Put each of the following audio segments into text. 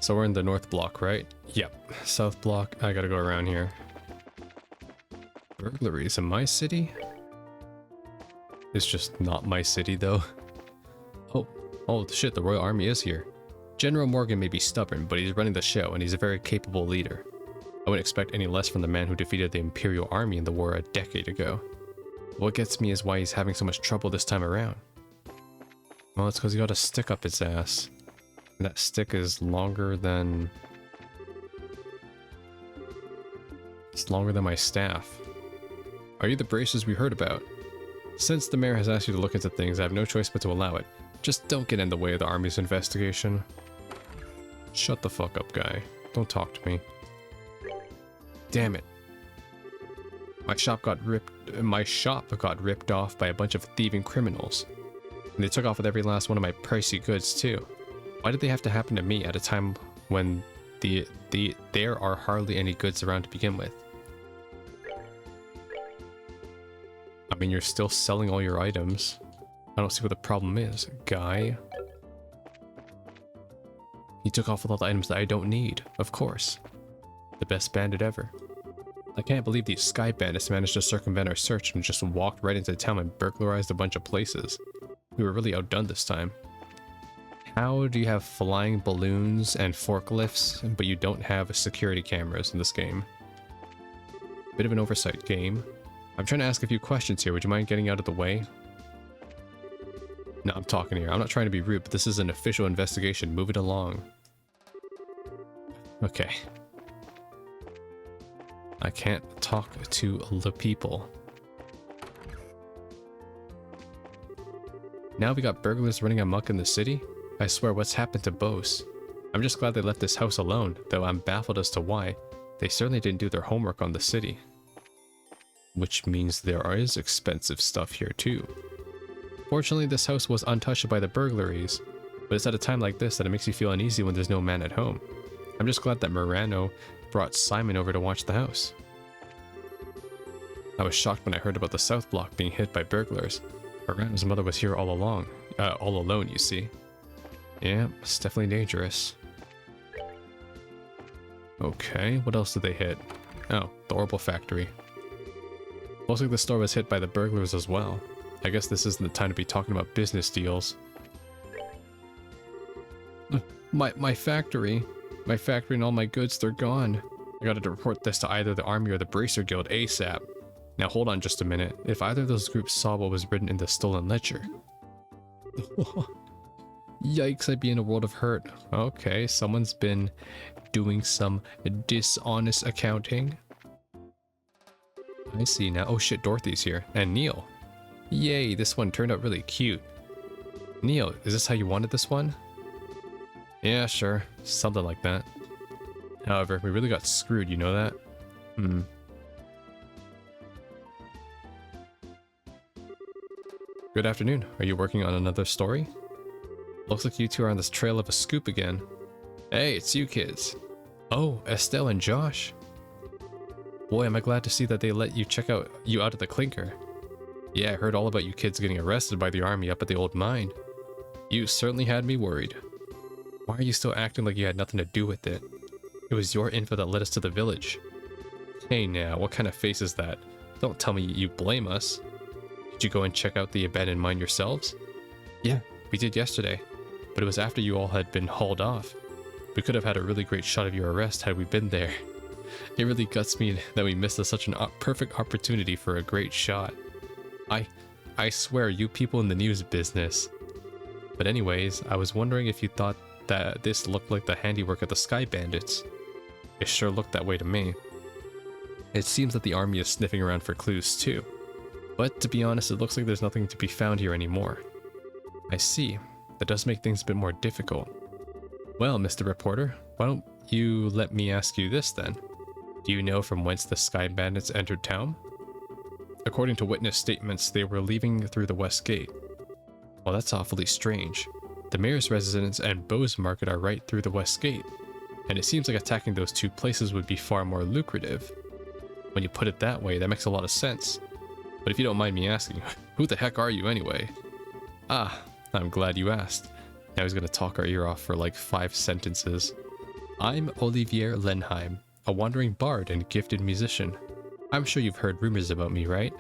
So we're in the north block, right? Yep. South block. I gotta go around here. Burglaries in my city? It's just not my city, though. Oh shit, the Royal Army is here. General Morgan may be stubborn, but he's running the show, and he's a very capable leader. I wouldn't expect any less from the man who defeated the Imperial Army in the war a decade ago. What gets me is why he's having so much trouble this time around. Well, it's because he got a stick up his ass. And that stick is longer than... It's longer than my staff. Are you the braces we heard about? Since the mayor has asked you to look into things, I have no choice but to allow it. Just don't get in the way of the army's investigation. Shut the fuck up, guy. Don't talk to me. Damn it. My shop got ripped off by a bunch of thieving criminals. And they took off with every last one of my pricey goods, too. Why did they have to happen to me at a time when there are hardly any goods around to begin with? I mean, you're still selling all your items. I don't see what the problem is, guy. He took off with all the items that I don't need, of course. The best bandit ever. I can't believe these sky bandits managed to circumvent our search and just walked right into town and burglarized a bunch of places. We were really outdone this time. How do you have flying balloons and forklifts, but you don't have security cameras in this game? Bit of an oversight game. I'm trying to ask a few questions here. Would you mind getting out of the way? No, I'm talking here. I'm not trying to be rude, but this is an official investigation. Move it along. Okay. I can't talk to the people. Now we got burglars running amok in the city? I swear, what's happened to Bose? I'm just glad they left this house alone, though I'm baffled as to why. They certainly didn't do their homework on the city. Which means there is expensive stuff here too. Fortunately, this house was untouched by the burglaries, but it's at a time like this that it makes you feel uneasy when there's no man at home. I'm just glad that Morano brought Simon over to watch the house. I was shocked when I heard about the South Block being hit by burglars. Morano's mother was here all along, all alone, you see. Yeah, it's definitely dangerous. Okay, what else did they hit? Oh, the Orbital Factory. Looks like the store was hit by the burglars as well. I guess this isn't the time to be talking about business deals. My factory. My factory and all my goods, they're gone. I gotta report this to either the army or the Bracer Guild ASAP. Now hold on just a minute. If either of those groups saw what was written in the stolen ledger. Yikes, I'd be in a world of hurt. Okay, someone's been doing some dishonest accounting. I see now. Oh shit, Dorothy's here. And Neil. Yay, this one turned out really cute. Neil, is this how you wanted this one? Yeah, sure. Something like that. However, we really got screwed, you know that? Good afternoon. Are you working on another story? Looks like you two are on this trail of a scoop again. Hey, it's you kids. Oh, Estelle and Josh. Boy, am I glad to see that they let you out of the clinker. Yeah, I heard all about you kids getting arrested by the army up at the old mine. You certainly had me worried. Why are you still acting like you had nothing to do with it? It was your info that led us to the village. Hey now, what kind of face is that? Don't tell me you blame us. Did you go and check out the abandoned mine yourselves? Yeah, we did yesterday, but it was after you all had been hauled off. We could have had a really great shot of your arrest had we been there. It really guts me that we missed such a perfect opportunity for a great shot. I swear, you people in the news business. But anyways, I was wondering if you thought that this looked like the handiwork of the Sky Bandits. It sure looked that way to me. It seems that the army is sniffing around for clues too. But to be honest, it looks like there's nothing to be found here anymore. I see. That does make things a bit more difficult. Well, Mr. Reporter, why don't you let me ask you this then? Do you know from whence the Sky Bandits entered town? According to witness statements, they were leaving through the west gate. Well, that's awfully strange. The mayor's residence and Bose Market are right through the west gate, and it seems like attacking those two places would be far more lucrative. When you put it that way, that makes a lot of sense. But if you don't mind me asking, who the heck are you anyway? Ah, I'm glad you asked. Now he's gonna talk our ear off for like 5 sentences. I'm Olivier Lenheim, a wandering bard and gifted musician. I'm sure you've heard rumors about me, right?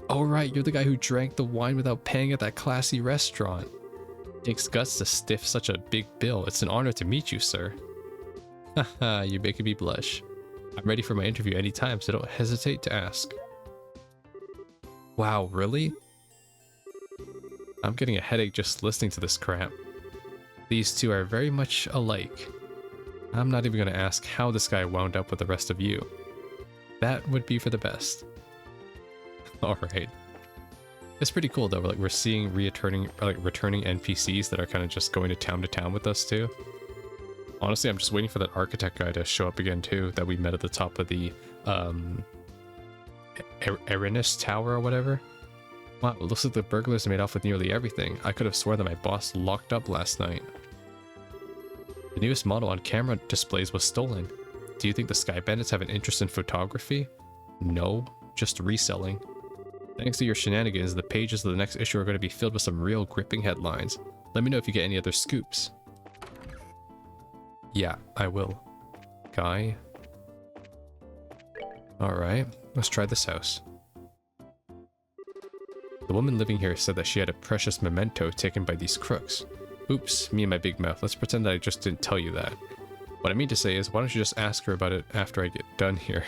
Oh right, you're the guy who drank the wine without paying at that classy restaurant. Takes guts to stiff such a big bill. It's an honor to meet you, sir. Haha, you're making me blush. I'm ready for my interview anytime, so don't hesitate to ask. Wow, really? I'm getting a headache just listening to this crap. These two are very much alike. I'm not even going to ask how this guy wound up with the rest of you. That would be for the best. Alright. It's pretty cool though, we're seeing returning NPCs that are kind of just going to town with us too. Honestly, I'm just waiting for that architect guy to show up again too, that we met at the top of the Erinus Tower or whatever. Wow, it looks like the burglars made off with nearly everything. I could have sworn that my boss locked up last night. The newest model on camera displays was stolen. Do you think the Sky Bandits have an interest in photography? No, just reselling. Thanks to your shenanigans, the pages of the next issue are going to be filled with some real gripping headlines. Let me know if you get any other scoops. Yeah, I will. Guy. Alright, let's try this house. The woman living here said that she had a precious memento taken by these crooks. Oops, me and my big mouth. Let's pretend that I just didn't tell you that. What I mean to say is, why don't you just ask her about it after I get done here?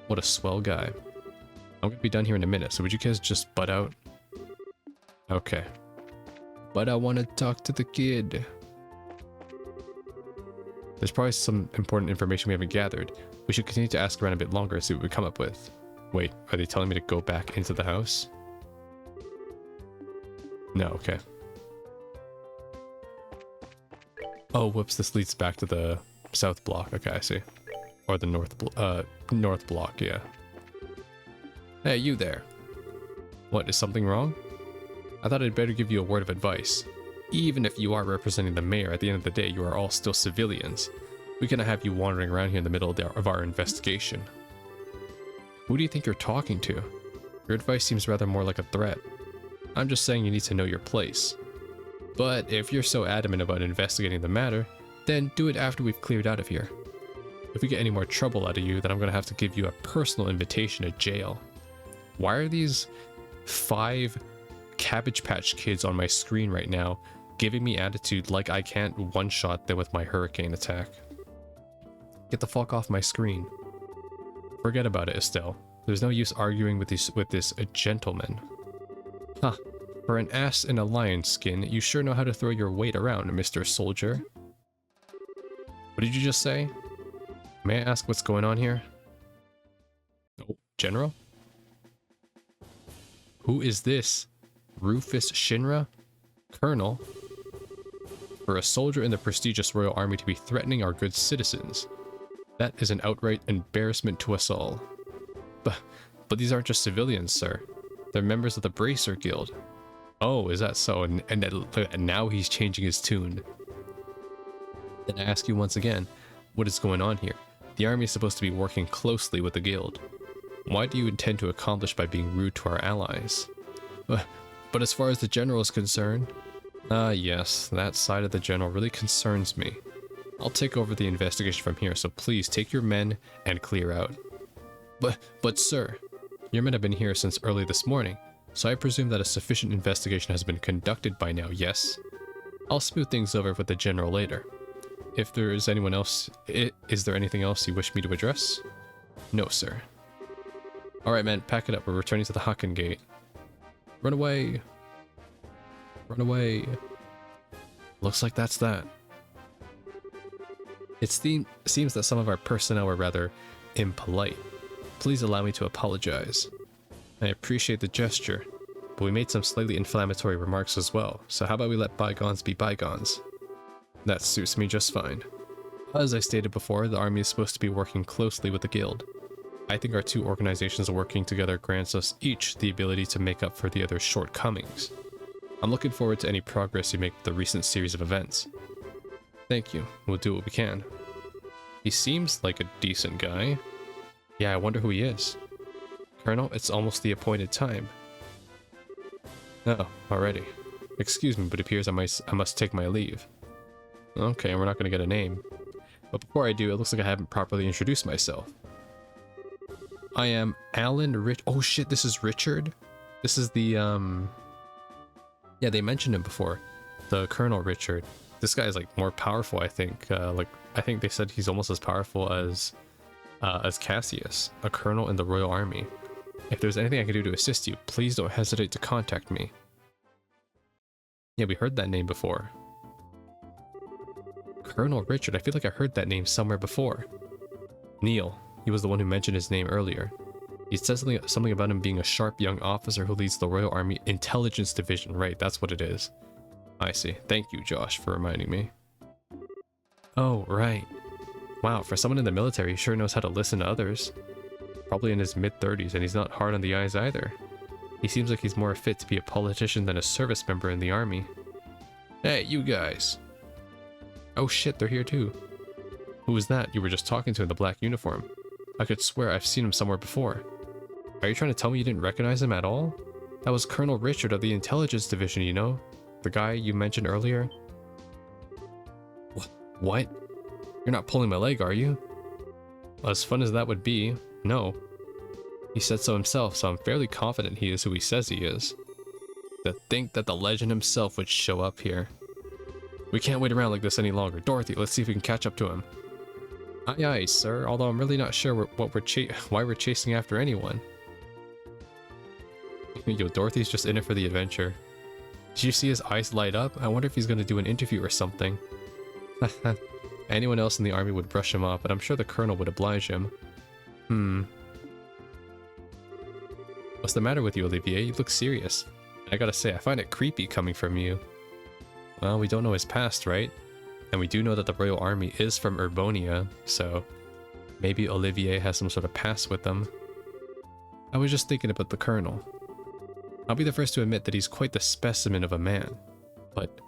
What a swell guy. I'm gonna be done here in a minute, so would you guys just butt out? Okay. But I want to talk to the kid. There's probably some important information we haven't gathered. We should continue to ask around a bit longer and see what we come up with. Wait, are they telling me to go back into the house? No, okay. Oh, whoops, this leads back to the south block. Okay, I see. Or the north block, yeah. Hey, you there. What, is something wrong? I thought I'd better give you a word of advice. Even if you are representing the mayor, at the end of the day, you are all still civilians. We cannot have you wandering around here in the middle of our investigation. Who do you think you're talking to? Your advice seems rather more like a threat. I'm just saying you need to know your place. But if you're so adamant about investigating the matter, then do it after we've cleared out of here. If we get any more trouble out of you, then I'm going to have to give you a personal invitation to jail. Why are these 5 Cabbage Patch Kids on my screen right now giving me attitude like I can't one-shot them with my hurricane attack? Get the fuck off my screen. Forget about it, Estelle. There's no use arguing with this gentleman. Huh. For an ass in a lion skin, you sure know how to throw your weight around, Mr. Soldier. What did you just say? May I ask what's going on here? Oh, General? Who is this? Rufus Shinra? Colonel? For a soldier in the prestigious Royal Army to be threatening our good citizens. That is an outright embarrassment to us all. But these aren't just civilians, sir. They're members of the Bracer Guild. Oh, is that so? And now he's changing his tune. Then I ask you once again, what is going on here? The army is supposed to be working closely with the guild. Why do you intend to accomplish by being rude to our allies? But as far as the general is concerned... yes, that side of the general really concerns me. I'll take over the investigation from here, so please take your men and clear out. But sir, your men have been here since early this morning, so I presume that a sufficient investigation has been conducted by now, yes? I'll smooth things over with the general later. If there is anyone else, is there anything else you wish me to address? No, sir. Alright, man, pack it up. We're returning to the Hakken Gate. Run away. Run away. Looks like that's that. It seems that some of our personnel were rather impolite. Please allow me to apologize. I appreciate the gesture, but we made some slightly inflammatory remarks as well, so how about we let bygones be bygones? That suits me just fine. As I stated before, the army is supposed to be working closely with the guild. I think our two organizations working together grants us each the ability to make up for the other's shortcomings. I'm looking forward to any progress you make with the recent series of events. Thank you, we'll do what we can. He seems like a decent guy. Yeah, I wonder who he is. Colonel, it's almost the appointed time. Oh, already. Excuse me, but it appears I must take my leave. Okay, we're not gonna get a name. But before I do, it looks like I haven't properly introduced myself. I am Alan Rich. Oh shit, this is Richard? This is the, yeah, they mentioned him before. The Colonel Richard. This guy is, like, more powerful, I think. I think they said he's almost as powerful as Cassius, a colonel in the Royal Army. If there's anything I can do to assist you, please don't hesitate to contact me. Yeah, we heard that name before. Colonel Richard, I feel like I heard that name somewhere before. Neil, he was the one who mentioned his name earlier. He said something about him being a sharp young officer who leads the Royal Army Intelligence Division. Right, that's what it is. I see. Thank you, Josh, for reminding me. Oh, right. Wow, for someone in the military, he sure knows how to listen to others. Probably in his mid-30s, and he's not hard on the eyes either. He seems like he's more fit to be a politician than a service member in the army. Hey, you guys. Oh shit, they're here too. Who was that you were just talking to in the black uniform? I could swear I've seen him somewhere before. Are you trying to tell me you didn't recognize him at all? That was Colonel Richard of the Intelligence Division, you know? The guy you mentioned earlier? What? You're not pulling my leg, are you? As fun as that would be, no. He said so himself, so I'm fairly confident he is who he says he is. To think that the legend himself would show up here. We can't wait around like this any longer. Dorothy, let's see if we can catch up to him. Aye aye, sir, although I'm really not sure why we're chasing after anyone. Yo, Dorothy's just in it for the adventure. Did you see his eyes light up? I wonder if he's going to do an interview or something. Anyone else in the army would brush him off, but I'm sure the colonel would oblige him. What's the matter with you, Olivier? You look serious. I gotta say, I find it creepy coming from you. Well, we don't know his past, right? And we do know that the Royal Army is from Urbonia, so maybe Olivier has some sort of past with them. I was just thinking about the colonel. I'll be the first to admit that he's quite the specimen of a man. But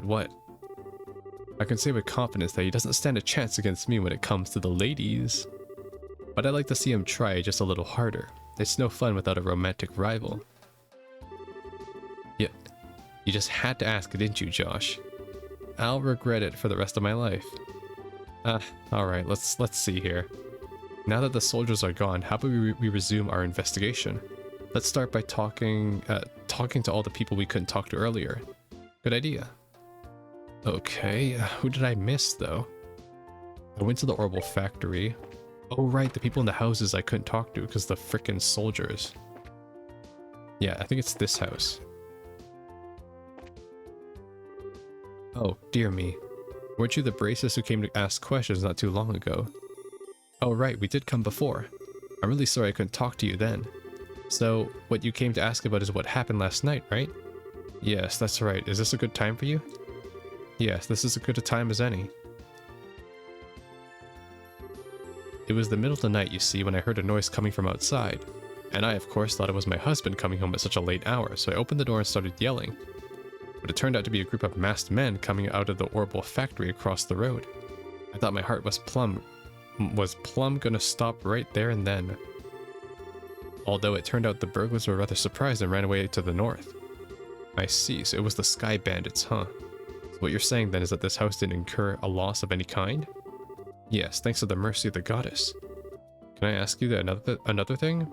what? I can say with confidence that he doesn't stand a chance against me when it comes to the ladies. But I'd like to see him try just a little harder. It's no fun without a romantic rival. Yeah, you just had to ask, didn't you, Josh? I'll regret it for the rest of my life. Alright, let's see here. Now that the soldiers are gone, how about we resume our investigation? Let's start by talking to all the people we couldn't talk to earlier. Good idea. Okay, who did I miss, though? I went to the Orbital factory. Oh, right, the people in the houses I couldn't talk to because the frickin' soldiers. Yeah, I think it's this house. Oh, dear me. Weren't you the braces who came to ask questions not too long ago? Oh, right, we did come before. I'm really sorry I couldn't talk to you then. So, what you came to ask about is what happened last night, right? Yes, that's right. Is this a good time for you? Yes, this is as good a time as any. It was the middle of the night, you see, when I heard a noise coming from outside. And I, of course, thought it was my husband coming home at such a late hour, so I opened the door and started yelling. But it turned out to be a group of masked men coming out of the Orbital factory across the road. I thought my heart was plumb gonna stop right there and then. Although it turned out the burglars were rather surprised and ran away to the north. I see, so it was the Sky Bandits, huh? So what you're saying then is that this house didn't incur a loss of any kind? Yes, thanks to the mercy of the goddess. Can I ask you another thing?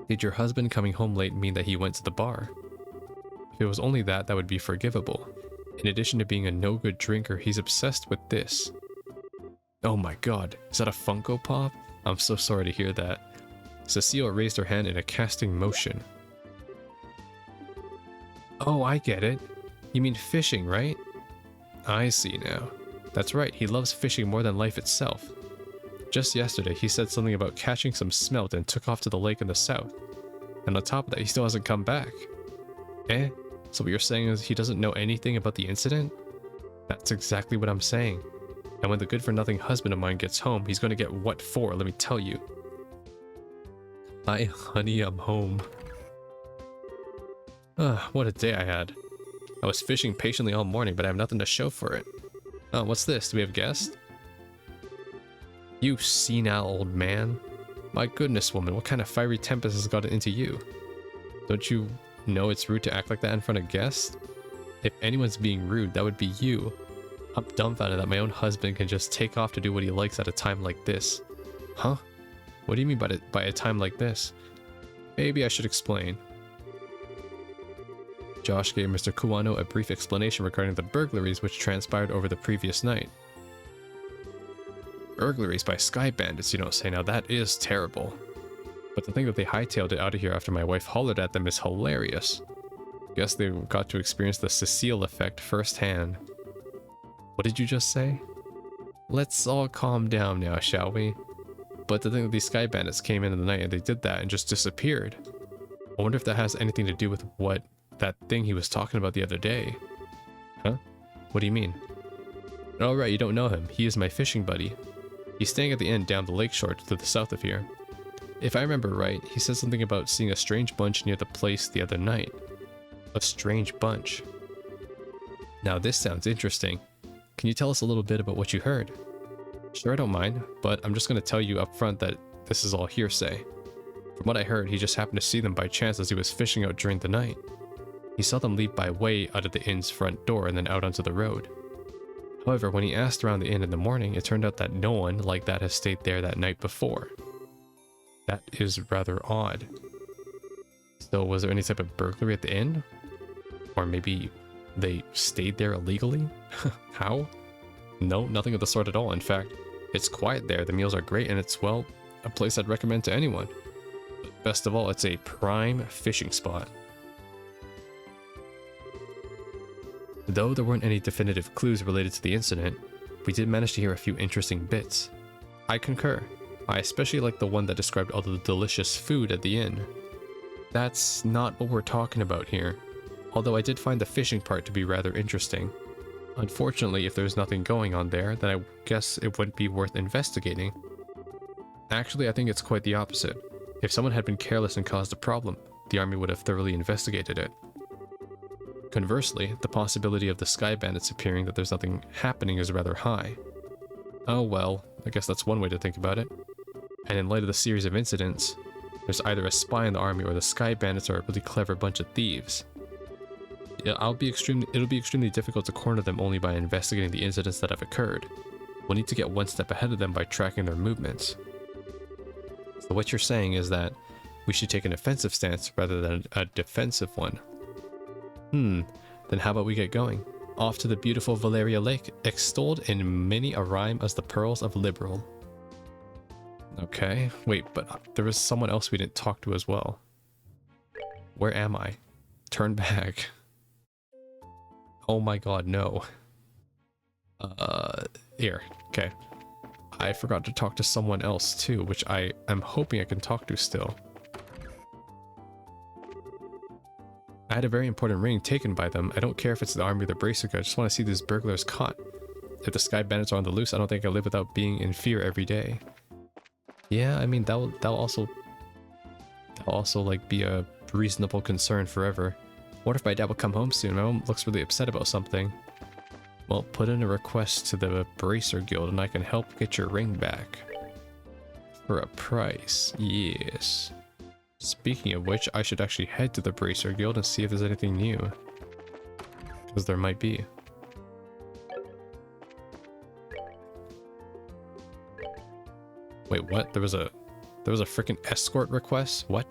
Did your husband coming home late mean that he went to the bar? If it was only that, that would be forgivable. In addition to being a no-good drinker, he's obsessed with this. Oh my god, is that a Funko Pop? I'm so sorry to hear that. Cecile raised her hand in a casting motion. Oh, I get it. You mean fishing, right? I see now. That's right, he loves fishing more than life itself. Just yesterday, he said something about catching some smelt and took off to the lake in the south. And on top of that, he still hasn't come back. Eh? So what you're saying is he doesn't know anything about the incident? That's exactly what I'm saying. And when the good-for-nothing husband of mine gets home, he's going to get what for, let me tell you. Hi, honey, I'm home. What a day I had. I was fishing patiently all morning, but I have nothing to show for it. Oh, what's this? Do we have guests? You senile old man. My goodness, woman, what kind of fiery tempest has got into you? Don't you know it's rude to act like that in front of guests? If anyone's being rude, that would be you. I'm dumbfounded that my own husband can just take off to do what he likes at a time like this. Huh? What do you mean by a time like this? Maybe I should explain. Josh gave Mr. Kuwano a brief explanation regarding the burglaries which transpired over the previous night. Burglaries by sky bandits, you don't say. Now that is terrible. But to think that they hightailed it out of here after my wife hollered at them is hilarious. Guess they got to experience the Cecile effect firsthand. What did you just say? Let's all calm down now, shall we? But to think that these sky bandits came in the night and they did that and just disappeared. I wonder if that has anything to do with what that thing he was talking about the other day. Huh? What do you mean? Oh right, you don't know him. He is my fishing buddy. He's staying at the inn down the lakeshore to the south of here. If I remember right, he said something about seeing a strange bunch near the place the other night. A strange bunch. Now this sounds interesting. Can you tell us a little bit about what you heard? Sure, I don't mind, but I'm just going to tell you up front that this is all hearsay. From what I heard, he just happened to see them by chance as he was fishing out during the night. He saw them leave by way out of the inn's front door and then out onto the road. However, when he asked around the inn in the morning, it turned out that no one like that has stayed there that night before. That is rather odd. So was there any type of burglary at the inn? Or maybe they stayed there illegally? How? No, nothing of the sort at all. In fact, it's quiet there, the meals are great, and it's, well, a place I'd recommend to anyone. But best of all, it's a prime fishing spot. Though there weren't any definitive clues related to the incident, we did manage to hear a few interesting bits. I concur. I especially like the one that described all the delicious food at the inn. That's not what we're talking about here, although I did find the fishing part to be rather interesting. Unfortunately, if there's nothing going on there, then I guess it wouldn't be worth investigating. Actually, I think it's quite the opposite. If someone had been careless and caused a problem, the army would have thoroughly investigated it. Conversely, the possibility of the sky bandits appearing that there's nothing happening is rather high. Oh well, I guess that's one way to think about it. And in light of the series of incidents, there's either a spy in the army or the sky bandits are a really clever bunch of thieves. It'll be extremely difficult to corner them only by investigating the incidents that have occurred. We'll need to get one step ahead of them by tracking their movements. So what you're saying is that we should take an offensive stance rather than a defensive one. Then how about we get going? Off to the beautiful Valeria Lake, extolled in many a rhyme as the pearls of Liberal. Okay, wait, but there was someone else we didn't talk to as well. Where am I? Turn back. Oh my god, no. Here, okay. I forgot to talk to someone else too, which I am hoping I can talk to still. I had a very important ring taken by them. I don't care if it's the army or the bracer guard. I just want to see these burglars caught. If the sky bandits are on the loose, I don't think I live without being in fear every day. Yeah, I mean, that'll also like be a reasonable concern forever. What if my dad will come home soon? My mom looks really upset about something. Well, put in a request to the Bracer Guild and I can help get your ring back. For a price, yes. Speaking of which, I should actually head to the Bracer Guild and see if there's anything new. Because there might be. Wait, what? There was a freaking escort request? What?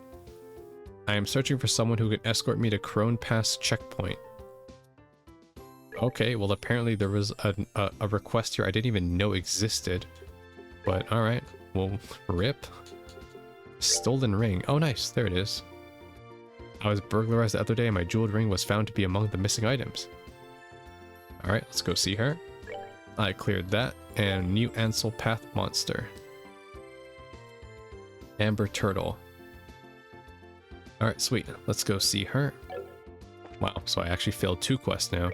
I am searching for someone who can escort me to Crone Pass checkpoint. Okay, well apparently there was a request here I didn't even know existed. But alright, well, rip. Stolen ring. Oh nice, there it is. I was burglarized the other day and my jeweled ring was found to be among the missing items. Alright, let's go see her. I cleared that, and new Ansel Path monster. Amber Turtle. Alright, sweet. Let's go see her. Wow, so I actually failed 2 quests now.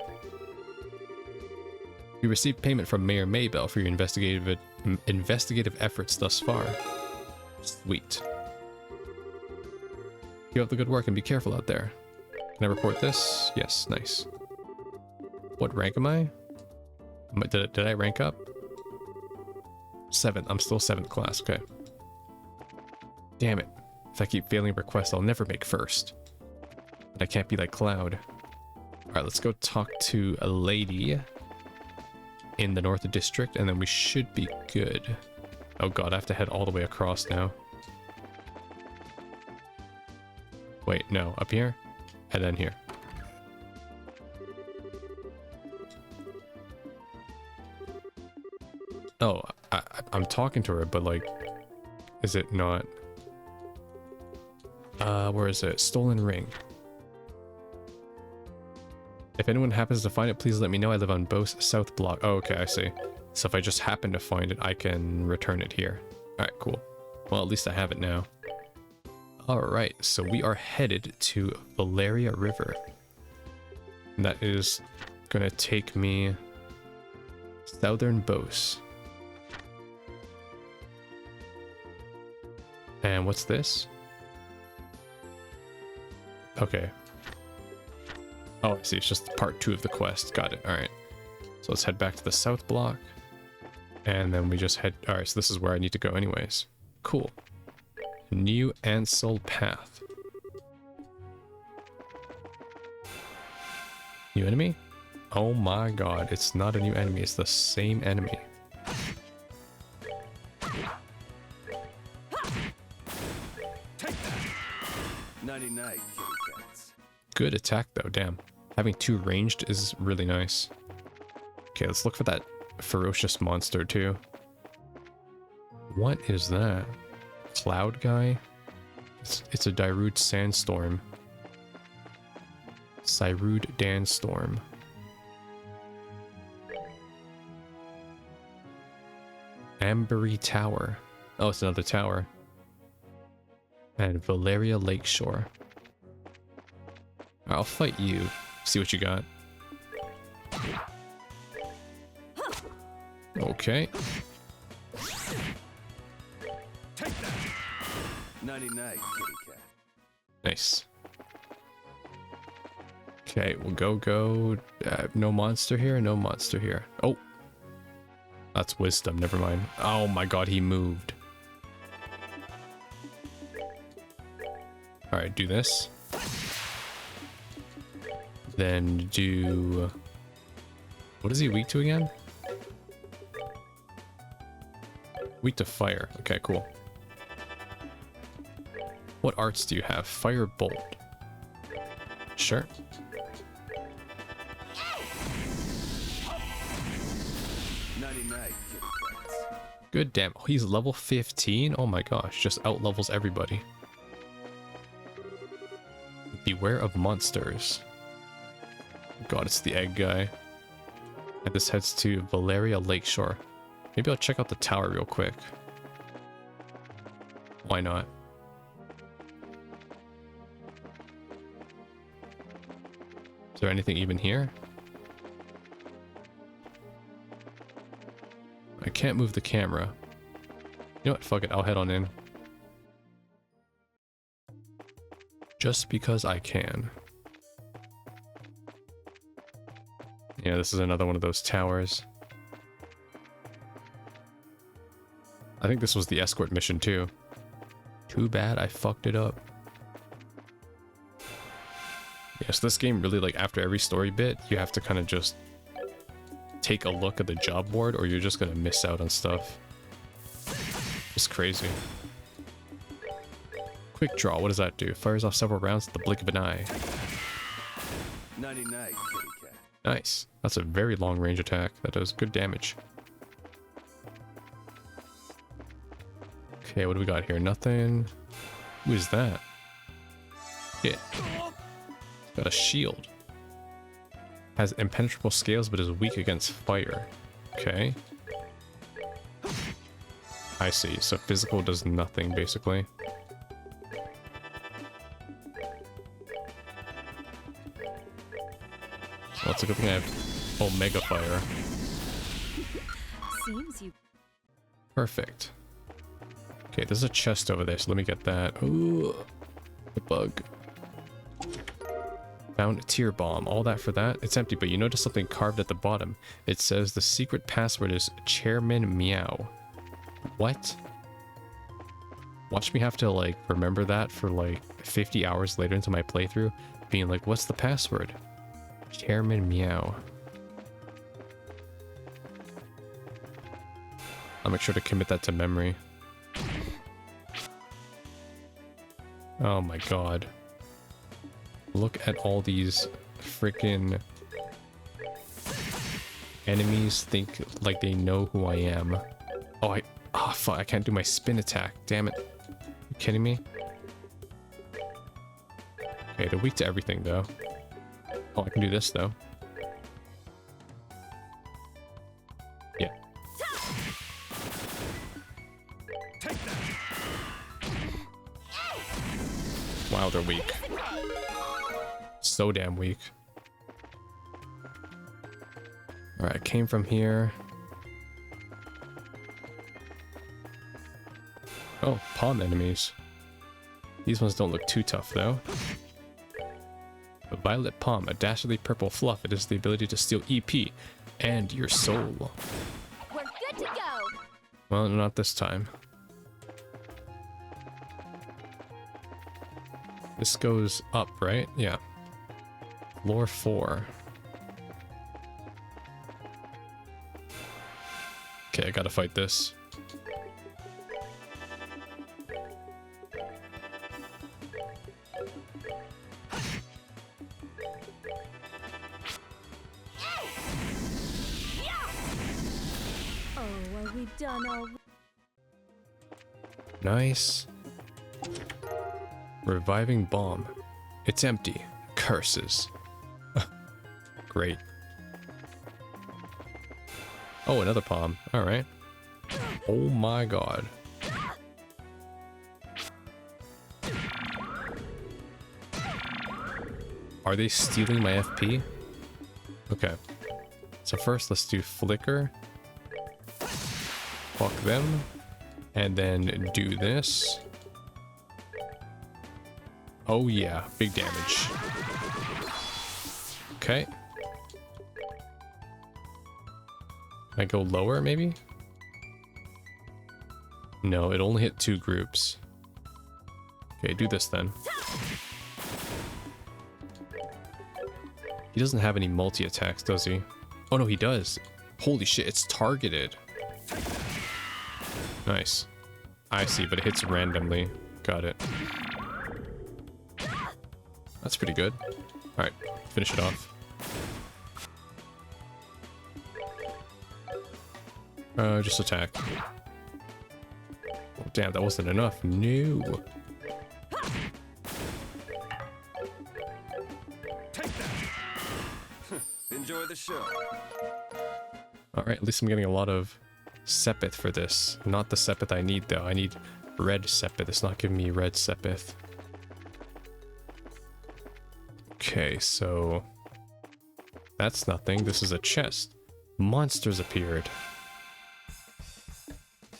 You received payment from Mayor Maybell for your investigative efforts thus far. Sweet. Keep up the good work and be careful out there. Can I report this? Yes, nice. What rank am I? Did I rank up? 7th. I'm still 7th class, okay. Damn it. If I keep failing requests, I'll never make first. But I can't be like Cloud. Alright, let's go talk to a lady in the North District, and then we should be good. Oh god, I have to head all the way across now. Wait, no, up here? And then here. Oh, I'm talking to her, but like, is it not? Where is it? Stolen ring. If anyone happens to find it, please let me know. I live on Bose South Block. Oh, okay, I see. So if I just happen to find it, I can return it here. Alright, cool. Well, at least I have it now. Alright, so we are headed to Valeria River. And that is gonna take me southern Bose. And what's this? Okay. Oh, I see. It's just part 2 of the quest. Got it. Alright. So let's head back to the south block. And then we just head... Alright, so this is where I need to go anyways. Cool. New Ansel Path. New enemy? Oh my god. It's not a new enemy. It's the same enemy. Night, kitty cats. Good attack though, damn. Having 2 ranged is really nice. Okay, let's look for that ferocious monster too. What is that? Cloud guy? It's a Darude sandstorm. Cyrude Danstorm. Ambery Tower. Oh, it's another tower. And Valeria Lakeshore. I'll fight you. See what you got. Okay. Take that. Night, kitty cat. Nice. Okay, we'll go. No monster here, no monster here. Oh. That's wisdom, never mind. Oh my god, he moved. Alright, do this. Then do... What is he weak to again? Weak to fire. Okay, cool. What arts do you have? Fire bolt. Sure. Night, kitty cats. Good damn. Oh, he's level 15? Oh my gosh, just out-levels everybody. Beware of monsters. God, it's the egg guy. And this heads to Valeria Lakeshore. Maybe I'll check out the tower real quick. Why not? Is there anything even here? I can't move the camera. You know what? Fuck it. I'll head on in. Just because I can. Yeah, this is another one of those towers. I think this was the escort mission too. Too bad I fucked it up. Yes, this game really, like, after every story bit, you have to kind of just take a look at the job board or you're just gonna miss out on stuff. It's crazy. Quick draw, what does that do? Fires off several rounds at the blink of an eye. Night, kitty cat. Nice. That's a very long range attack. That does good damage. Okay, what do we got here? Nothing. Who is that? Hit. Got a shield. Has impenetrable scales but is weak against fire. Okay. I see. So physical does nothing basically. Well, it's a good thing I have Omega Fire. Seems you. Perfect. Okay, there's a chest over there, so let me get that. Ooh, the bug. Found a tier bomb. All that for that. It's empty, but you notice something carved at the bottom. It says the secret password is Chairman Meow. What? Watch me have to, like, remember that for, like, 50 hours later into my playthrough, being like, what's the password? Chairman Meow. I'll make sure to commit that to memory. Oh my god. Look at all these freaking enemies think like they know who I am. Oh, fuck, I can't do my spin attack. Damn it. You kidding me? Okay, they're weak to everything though. Oh, I can do this though. Yeah. Wow, they're weak. So damn weak. Alright, I came from here. Oh, palm enemies. These ones don't look too tough though. A violet palm, a dastardly purple fluff. It is the ability to steal EP and your soul. We're good to go. Well, not this time. This goes up, right? Yeah. Floor 4. Okay, I gotta fight this. Oh, are we done already? Nice. Reviving bomb. It's empty. Curses. Great. Oh, another palm. Alright. Oh my god. Are they stealing my FP? Okay. So first let's do flicker. Fuck them. And then do this. Oh yeah, big damage. Okay. Can I go lower maybe? No, it only hit 2 groups. Okay, do this then. He doesn't have any multi-attacks, does he? Oh no, he does. Holy shit, it's targeted. Nice. I see, but it hits randomly. Got it. That's pretty good. Alright, finish it off. Just attack. Oh, damn, that wasn't enough. No. Enjoy the show. Alright, at least I'm getting a lot of Sepith for this. Not the Sepith I need, though. I need red Sepith. It's not giving me red Sepith. Okay, so... that's nothing. This is a chest. Monsters appeared.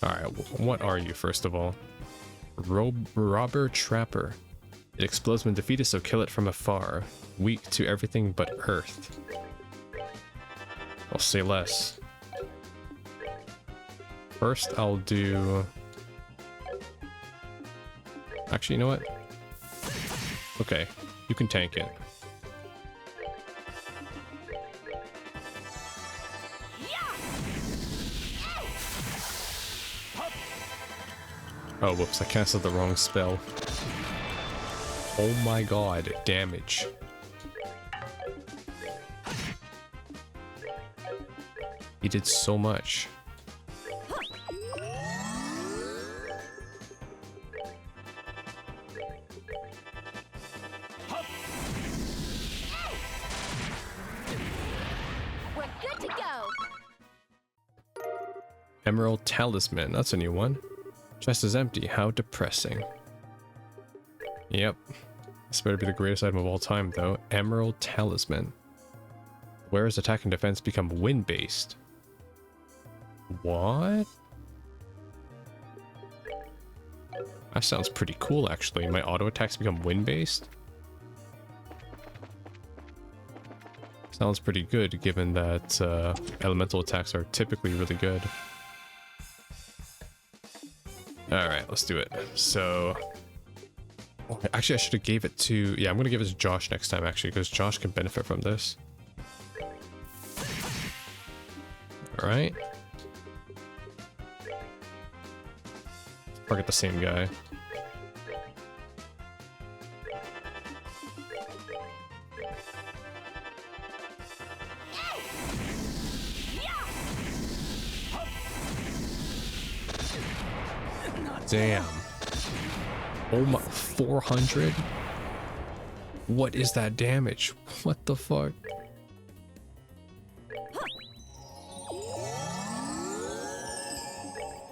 Alright, what are you, first of all? Robber Trapper. It explodes when defeated, so kill it from afar. Weak to everything but earth. I'll say less. First, I'll do... actually, you know what? Okay, you can tank it. Oh, whoops, I canceled the wrong spell. Oh my god, damage. He did so much. We're good to go. Emerald Talisman, that's a new one. Chest is empty, how depressing. Yep. This better be the greatest item of all time, though. Emerald Talisman. Whereas attack and defense become wind-based. What? That sounds pretty cool, actually. My auto attacks become wind-based? Sounds pretty good, given that elemental attacks are typically really good. Alright, let's do it. So... actually, I should have gave it to... yeah, I'm going to give it to Josh next time, actually, because Josh can benefit from this. Alright. Target the same guy. Damn. Oh my, 400? What is that damage? What the fuck?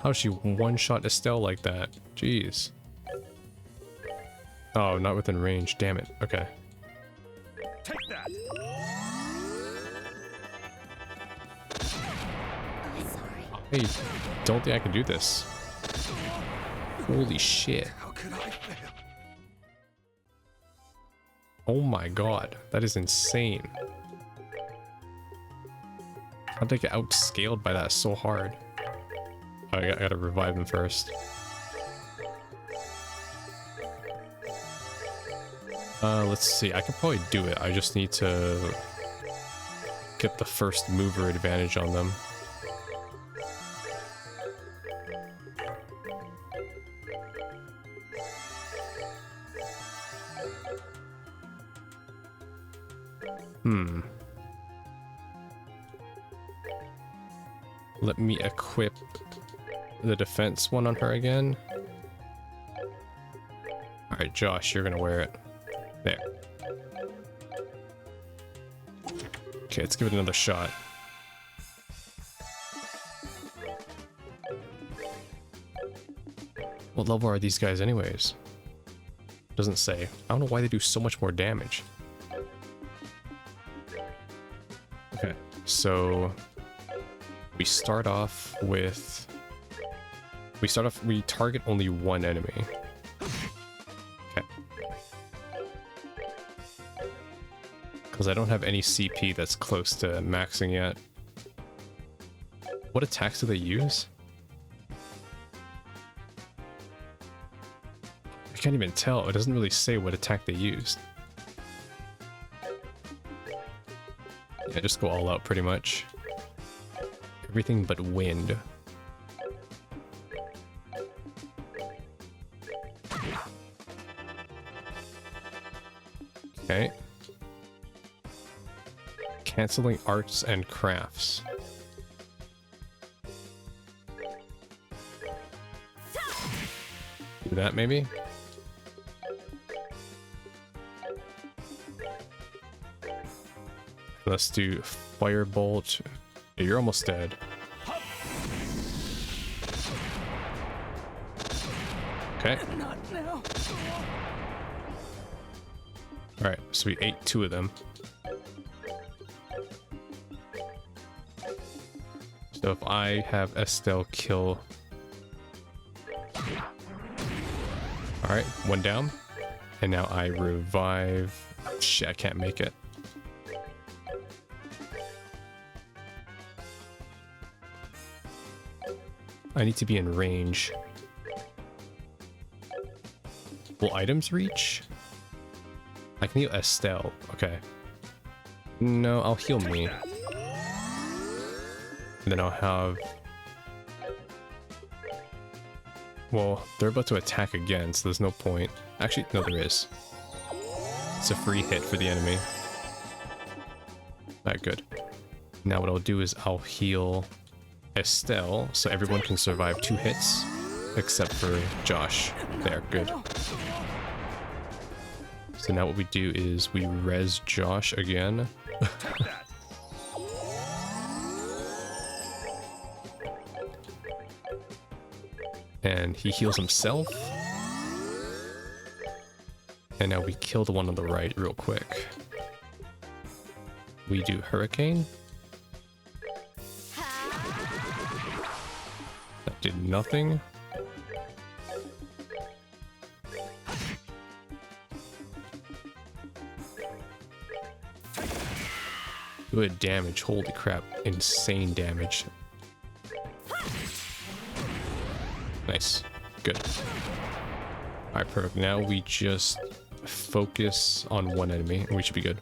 How's she one-shot Estelle like that? Jeez. Oh, not within range. Damn it. Okay. Take that. I don't think I can do this. Holy shit. How could I fail? Oh my god. That is insane. How'd they get outscaled by that so hard? Oh, I gotta revive him first. Let's see. I could probably do it. I just need to get the first mover advantage on them. Let me equip the defense one on her again. Alright, Josh, you're gonna wear it. There. Okay, let's give it another shot. What level are these guys anyways? Doesn't say. I don't know why they do so much more damage. Okay, so we start off with... we target only one enemy. Okay. Because I don't have any CP that's close to maxing yet. What attacks do they use? I can't even tell. It doesn't really say what attack they used. Yeah, just go all out pretty much. Everything but wind. Okay. Canceling arts and crafts. Do that maybe? Let's do firebolt. Yeah, you're almost dead. Okay. Not now. Alright, so we ate 2 of them. So if I have Estelle kill... Alright, 1 down. And now I revive... Oh, shit, I can't make it. I need to be in range. Will items reach? I can heal Estelle. Okay. No, I'll heal me. And then I'll have... Well, they're about to attack again, so there's no point. Actually, no, there is. It's a free hit for the enemy. Alright, good. Now what I'll do is I'll heal Estelle, so everyone can survive 2 hits, except for Josh. There, good. So now what we do is we res Josh again. And he heals himself. And now we kill the one on the right real quick. We do Hurricane. That did nothing. Good damage, holy crap, insane damage. Nice, good. Alright, perfect. Now we just focus on one enemy and we should be good.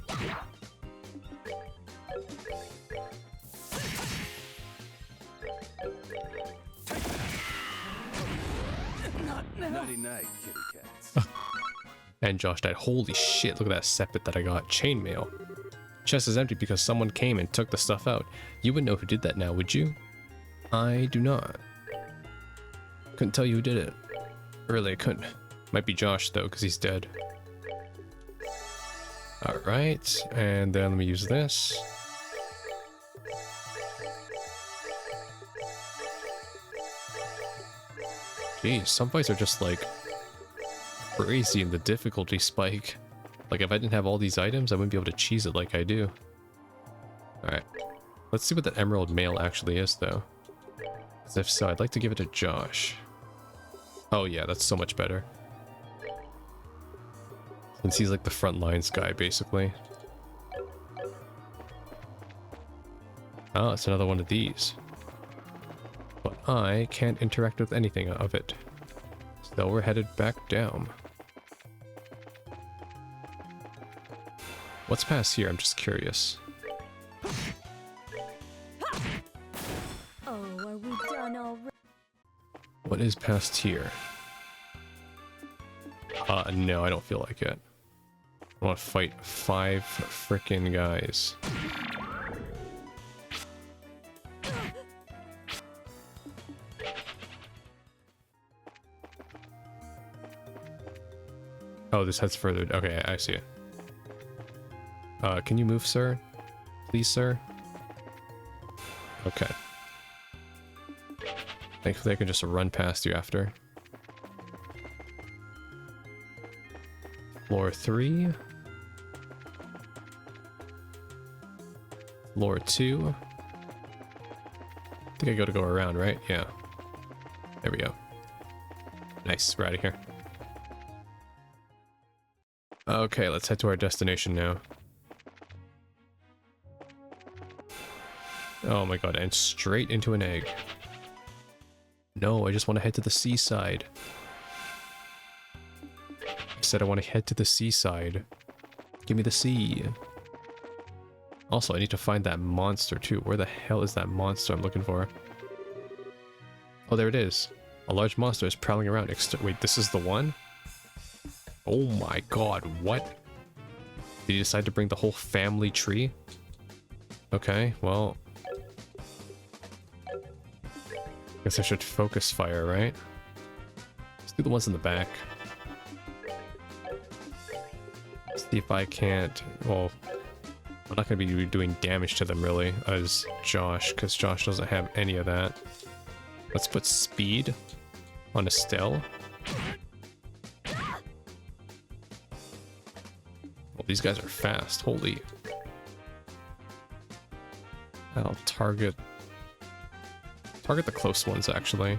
Nighty night, kitty cats. And Josh died. Holy shit, look at that sepet that I got. Chainmail. Chest is empty because someone came and took the stuff out. You would know who did that now, would you? I do not. Couldn't tell you who did it. Really, I couldn't. Might be Josh though, because he's dead. Alright, and then let me use this. Jeez, some fights are just like crazy in the difficulty spike. Like if I didn't have all these items, I wouldn't be able to cheese it like I do. Alright, let's see what the emerald mail actually is though. 'Cause if so, I'd like to give it to Josh. Oh yeah, that's so much better. Since he's like the front lines guy, basically. Oh, it's another one of these. But I can't interact with anything of it. So we're headed back down. What's past here? I'm just curious. Oh, are we done already? What is past here? No, I don't feel like it. I want to fight 5 frickin' guys. Oh, this heads further. Okay, I see it. Can you move, sir? Please, sir? Okay. Thankfully, I can just run past you after. Floor 3. Floor 2. I think I gotta go around, right? Yeah. There we go. Nice, we're out of here. Okay, let's head to our destination now. Oh my god, and straight into an egg. No, I just want to head to the seaside. I said I want to head to the seaside. Give me the sea. Also, I need to find that monster too. Where the hell is that monster I'm looking for? Oh, there it is. A large monster is prowling around. Wait, this is the one? Oh my god, what? Did you decide to bring the whole family tree? Okay, well... guess I should focus fire, right? Let's do the ones in the back. See if I can't... well, I'm not going to be doing damage to them really as Josh, because Josh doesn't have any of that. Let's put speed on Estelle. Well, these guys are fast. Holy. I'll target the close ones, actually.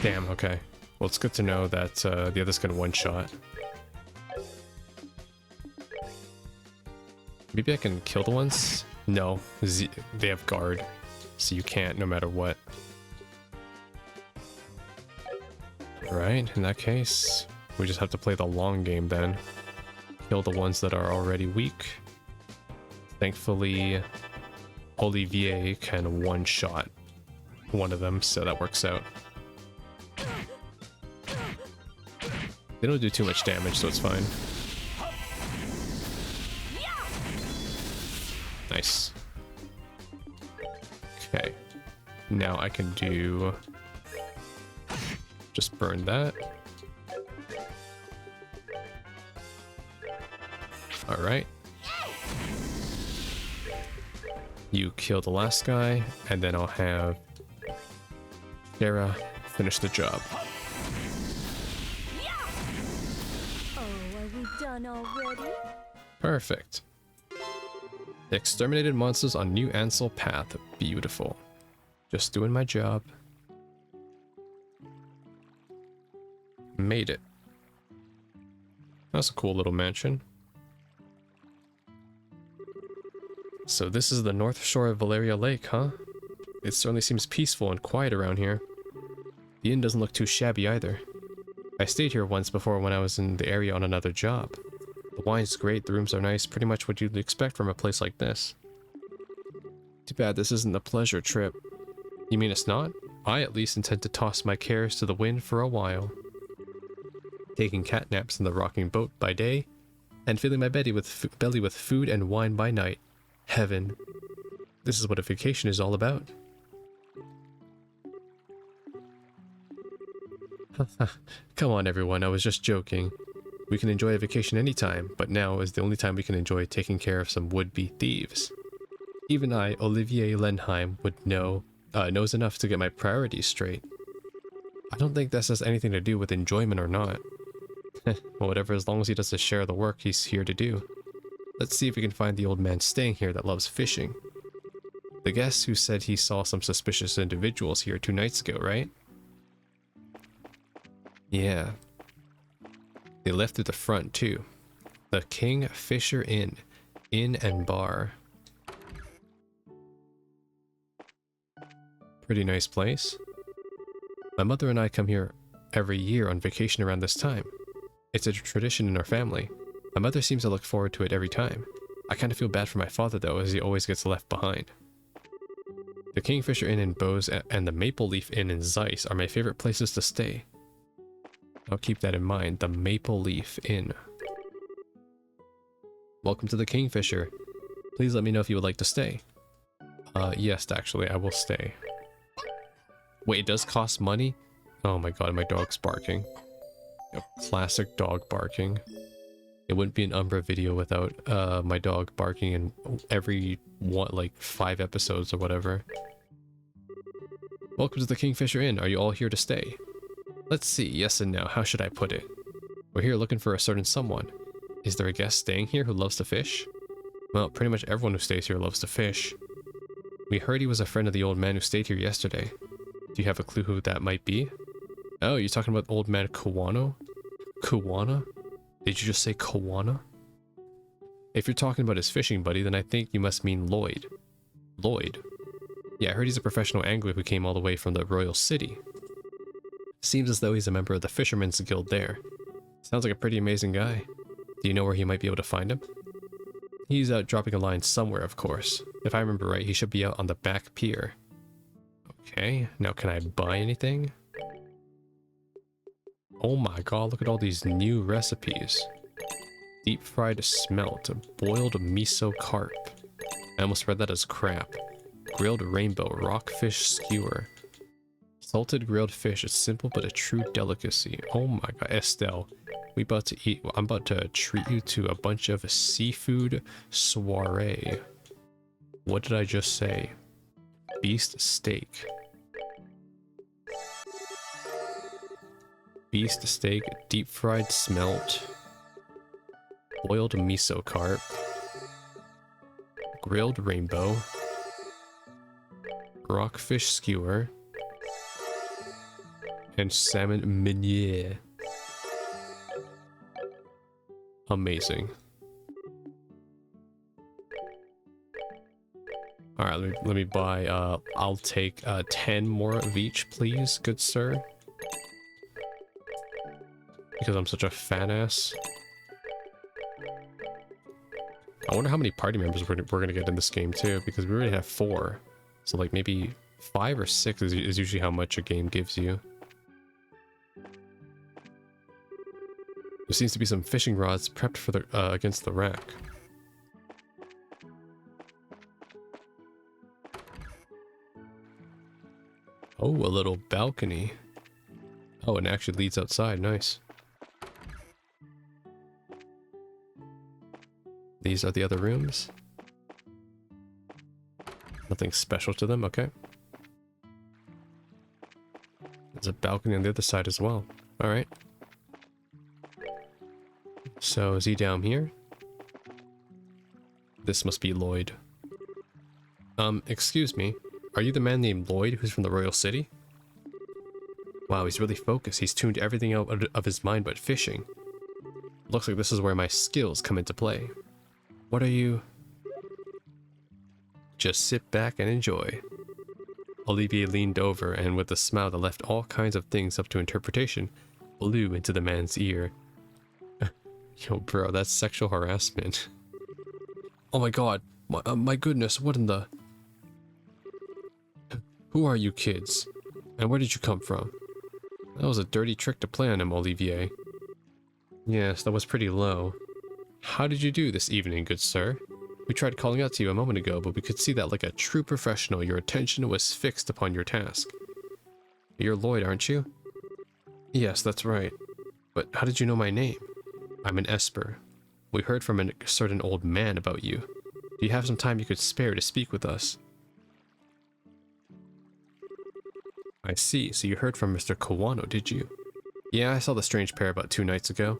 Damn, okay. Well, it's good to know that the others can one-shot. Maybe I can kill the ones? No, they have guard, so you can't no matter what. Right, in that case, we just have to play the long game then. Kill the ones that are already weak. Thankfully, Olivier can one-shot one of them, so that works out. They don't do too much damage, so it's fine. Nice. Okay. Now I can do... just burn that. Alright. You kill the last guy, and then I'll have Sarah finish the job. Oh, are we done already? Perfect. Exterminated monsters on New Ansel Path. Beautiful. Just doing my job. Made it. That's a cool little mansion. So this is the north shore of Valeria Lake, huh? It certainly seems peaceful and quiet around here. The inn doesn't look too shabby either. I stayed here once before when I was in the area on another job. The wine's great, the rooms are nice, pretty much what you'd expect from a place like this. Too bad this isn't a pleasure trip. You mean it's not? I at least intend to toss my cares to the wind for a while. Taking cat naps in the rocking boat by day, and filling my belly with food and wine by night. Heaven. This is what a vacation is all about. Come on everyone, I was just joking. We can enjoy a vacation anytime, but now is the only time we can enjoy taking care of some would-be thieves. Even I, Olivier Lenheim, knows enough to get my priorities straight. I don't think this has anything to do with enjoyment or not. Well, whatever, as long as he does his share of the work he's here to do. Let's see if we can find the old man staying here that loves fishing. The guest who said he saw some suspicious individuals here 2 nights ago, right? Yeah. They left through the front, too. The Kingfisher Inn. Inn and bar. Pretty nice place. My mother and I come here every year on vacation around this time. It's a tradition in our family. My mother seems to look forward to it every time. I kind of feel bad for my father though, as he always gets left behind. The Kingfisher Inn in Bose and the Maple Leaf Inn in Zeiss are my favorite places to stay. I'll keep that in mind, the Maple Leaf Inn. Welcome to the Kingfisher. Please let me know if you would like to stay. Yes, actually, I will stay. Wait, it does cost money? Oh my god, my dog's barking. A classic dog barking. It wouldn't be an Umbra video without my dog barking in every like 5 episodes or whatever. Welcome to the Kingfisher Inn. Are you all here to stay? Let's see, yes and no. How should I put it? We're here looking for a certain someone. Is there a guest staying here who loves to fish? Well, pretty much everyone who stays here loves to fish. We heard he was a friend of the old man who stayed here yesterday. Do you have a clue who that might be? Oh, you're talking about old man Kawano? Kawana? Did you just say Kawana? If you're talking about his fishing buddy, then I think you must mean Lloyd. Lloyd? Yeah, I heard he's a professional angler who came all the way from the Royal City. Seems as though he's a member of the Fisherman's Guild there. Sounds like a pretty amazing guy. Do you know where he might be able to find him? He's out dropping a line somewhere, of course. If I remember right, he should be out on the back pier. Okay, now can I buy anything? Oh my god, look at all these new recipes. Deep fried smelt, boiled miso carp. I almost read that as crap. Grilled rainbow, rockfish skewer. Salted grilled fish, a simple but a true delicacy. Oh my god, Estelle. I'm about to treat you to a bunch of seafood soiree. What did I just say? Beast steak. Beast steak, deep fried smelt, boiled miso carp, grilled rainbow, rockfish skewer, and salmon meunier. Amazing. Alright, let me buy, I'll take 10 more of each, please, good sir. Because I'm such a fan ass. I wonder how many party members we're gonna get in this game too, because we already have 4. So like maybe 5 or 6 is usually how much a game gives you. There seems to be some fishing rods prepped for the against the rack. Oh, a little balcony. Oh, and it actually leads outside. Nice. These are the other rooms. Nothing special to them, okay. There's a balcony on the other side as well. Alright. So, is he down here? This must be Lloyd. Excuse me. Are you the man named Lloyd who's from the Royal City? Wow, he's really focused. He's tuned everything out of his mind but fishing. Looks like this is where my skills come into play. What are you? Just sit back and enjoy. Olivier leaned over and with a smile that left all kinds of things up to interpretation, blew into the man's ear. Yo, bro, that's sexual harassment. Oh my god. My goodness, what in the... Who are you kids? And where did you come from? That was a dirty trick to play on him, Olivier. Yes, that was pretty low. How did you do this evening, good sir? We tried calling out to you a moment ago, but we could see that like a true professional, your attention was fixed upon your task. You're Lloyd, aren't you? Yes, that's right. But how did you know my name? I'm an Esper. We heard from a certain old man about you. Do you have some time you could spare to speak with us? I see, so you heard from Mr. Kawano, did you? Yeah, I saw the strange pair about 2 nights ago.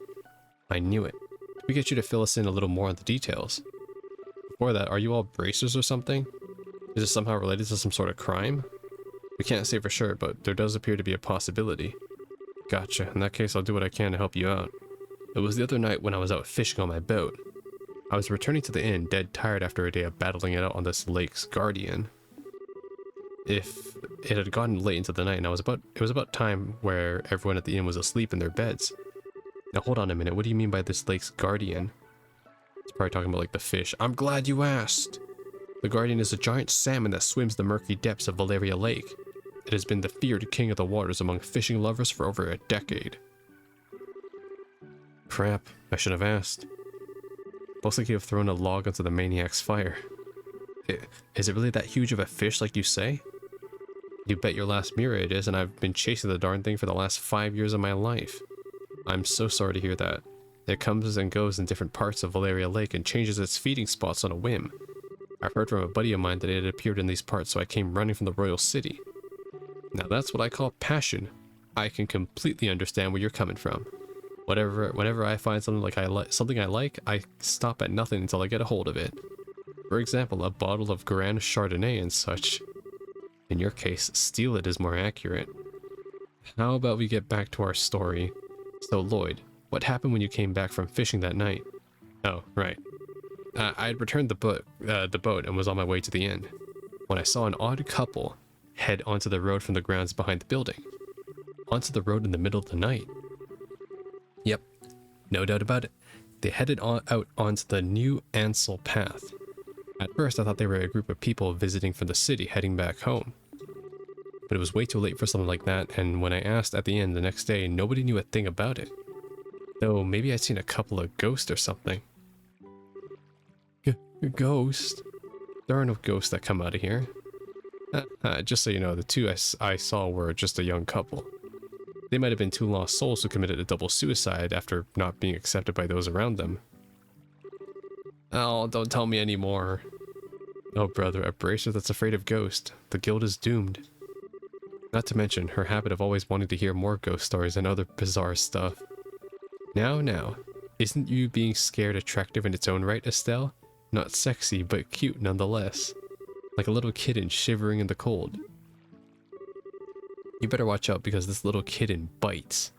I knew it. Could we get you to fill us in a little more on the details? Before that, are you all bracers or something? Is this somehow related to some sort of crime? We can't say for sure, but there does appear to be a possibility. Gotcha. In that case, I'll do what I can to help you out. It was the other night when I was out fishing on my boat. I was returning to the inn, dead tired after a day of battling it out on this lake's guardian. If it had gotten late into the night and it was about time where everyone at the inn was asleep in their beds. Now hold on a minute, what do you mean by this lake's guardian? It's probably talking about like the fish. I'm glad you asked! The guardian is a giant salmon that swims the murky depths of Valeria Lake. It has been the feared king of the waters among fishing lovers for over a decade. Crap, I should have asked. Looks like you have thrown a log onto the maniac's fire. Is it really that huge of a fish like you say? You bet your last mirror it is, and I've been chasing the darn thing for the last 5 years of my life. I'm so sorry to hear that. It comes and goes in different parts of Valeria Lake and changes its feeding spots on a whim. I've heard from a buddy of mine that it had appeared in these parts, so I came running from the royal city. Now that's what I call passion. I can completely understand where you're coming from. Whenever I find something I like, I stop at nothing until I get a hold of it. For example, a bottle of Grand Chardonnay and such. In your case, steal it is more accurate. How about we get back to our story? So Lloyd, what happened when you came back from fishing that night? Oh, right. I had returned the boat and was on my way to the inn, when I saw an odd couple head onto the road from the grounds behind the building. Onto the road in the middle of the night. Yep, no doubt about it. They headed out onto the new Ansel path. At first I thought they were a group of people visiting from the city heading back home. But it was way too late for something like that, and when I asked at the inn the next day, nobody knew a thing about it. Though maybe I'd seen a couple of ghosts or something. Ghost? There are no ghosts that come out of here. Just so you know, the two I saw were just a young couple. They might have been 2 lost souls who committed a double suicide after not being accepted by those around them. Oh, don't tell me anymore. Oh brother, a bracer that's afraid of ghosts. The guild is doomed. Not to mention her habit of always wanting to hear more ghost stories and other bizarre stuff. Now, isn't you being scared attractive in its own right, Estelle? Not sexy, but cute nonetheless. Like a little kitten shivering in the cold. You better watch out because this little kitten bites.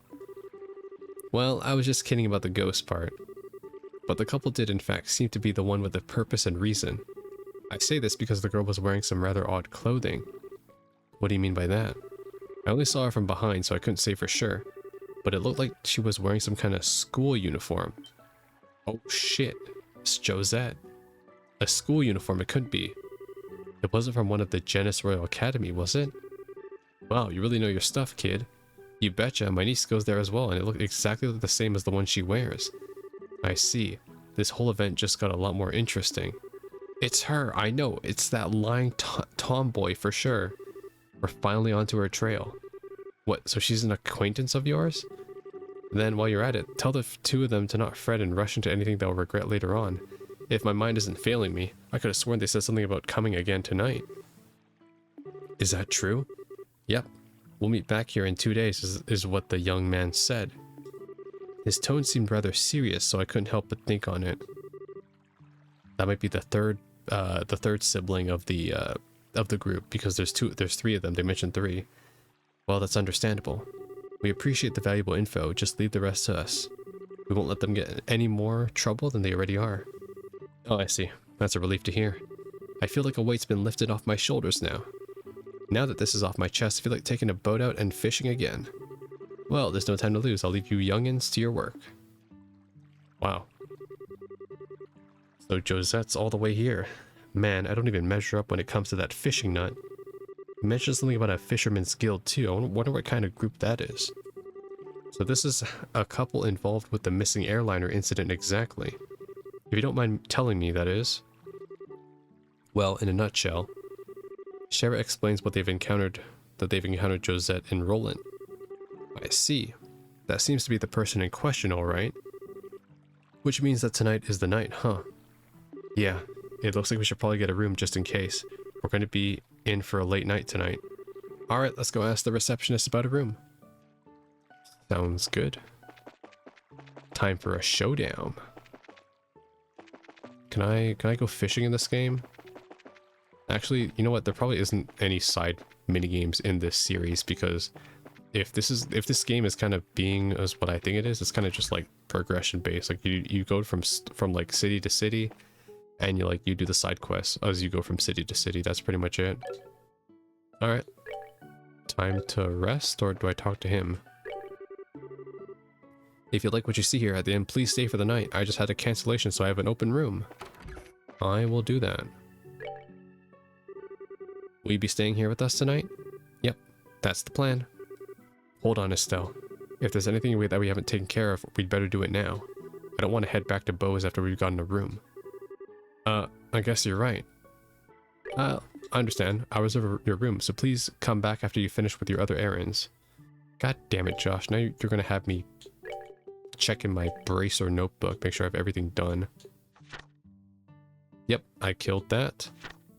Well, I was just kidding about the ghost part. But the couple did in fact seem to be the one with a purpose and reason. I say this because the girl was wearing some rather odd clothing. What do you mean by that? I only saw her from behind, so I couldn't say for sure. But it looked like she was wearing some kind of school uniform. Oh shit, it's Josette. A school uniform it couldn't be. It wasn't from one of the Genis Royal Academy, was it? Wow, you really know your stuff, kid. You betcha, my niece goes there as well, and it looked exactly the same as the one she wears. I see. This whole event just got a lot more interesting. It's her, I know, it's that lying tomboy for sure. We're finally onto her trail. What, so she's an acquaintance of yours? Then while you're at it, tell the 2 of them to not fret and rush into anything they'll regret later on. If my mind isn't failing me, I could have sworn they said something about coming again tonight. Is that true? Yep. We'll meet back here in 2 days, is what the young man said. His tone seemed rather serious, so I couldn't help but think on it. That might be the third sibling of the group, because there's 3 of them. They mentioned 3. Well, that's understandable. We appreciate the valuable info. Just leave the rest to us. We won't let them get any more trouble than they already are. Oh, I see. That's a relief to hear. I feel like a weight's been lifted off my shoulders now. Now that this is off my chest, I feel like taking a boat out and fishing again. Well, there's no time to lose. I'll leave you youngins to your work. Wow. So Josette's all the way here. Man, I don't even measure up when it comes to that fishing nut. You mentioned something about a fisherman's guild too. I wonder what kind of group that is. So this is a couple involved with the missing airliner incident exactly. If you don't mind telling me, that is. Well, in a nutshell, Shara explains what they've encountered, that they've encountered Josette and Roland. I see. That seems to be the person in question, alright. Which means that tonight is the night, huh? Yeah, it looks like we should probably get a room just in case. We're going to be in for a late night tonight. Alright, let's go ask the receptionist about a room. Sounds good. Time for a showdown. Can I go fishing in this game? Actually, you know what? There probably isn't any side minigames in this series, because if this game is kind of being as what I think it is, it's kind of just like progression based. Like you go from like city to city, and you do the side quests as you go from city to city. That's pretty much it. All right, time to rest, or do I talk to him? If you like what you see here at the inn, please stay for the night. I just had a cancellation, so I have an open room. I will do that. Will you be staying here with us tonight? Yep, that's the plan. Hold on, Estelle. If there's anything that we haven't taken care of, we'd better do it now. I don't want to head back to Beau's after we've gotten a room. I guess you're right. I understand. I reserve your room, so please come back after you finish with your other errands. God damn it, Josh. Now you're gonna have me check in my brace or notebook, make sure I have everything done. Yep, I killed that.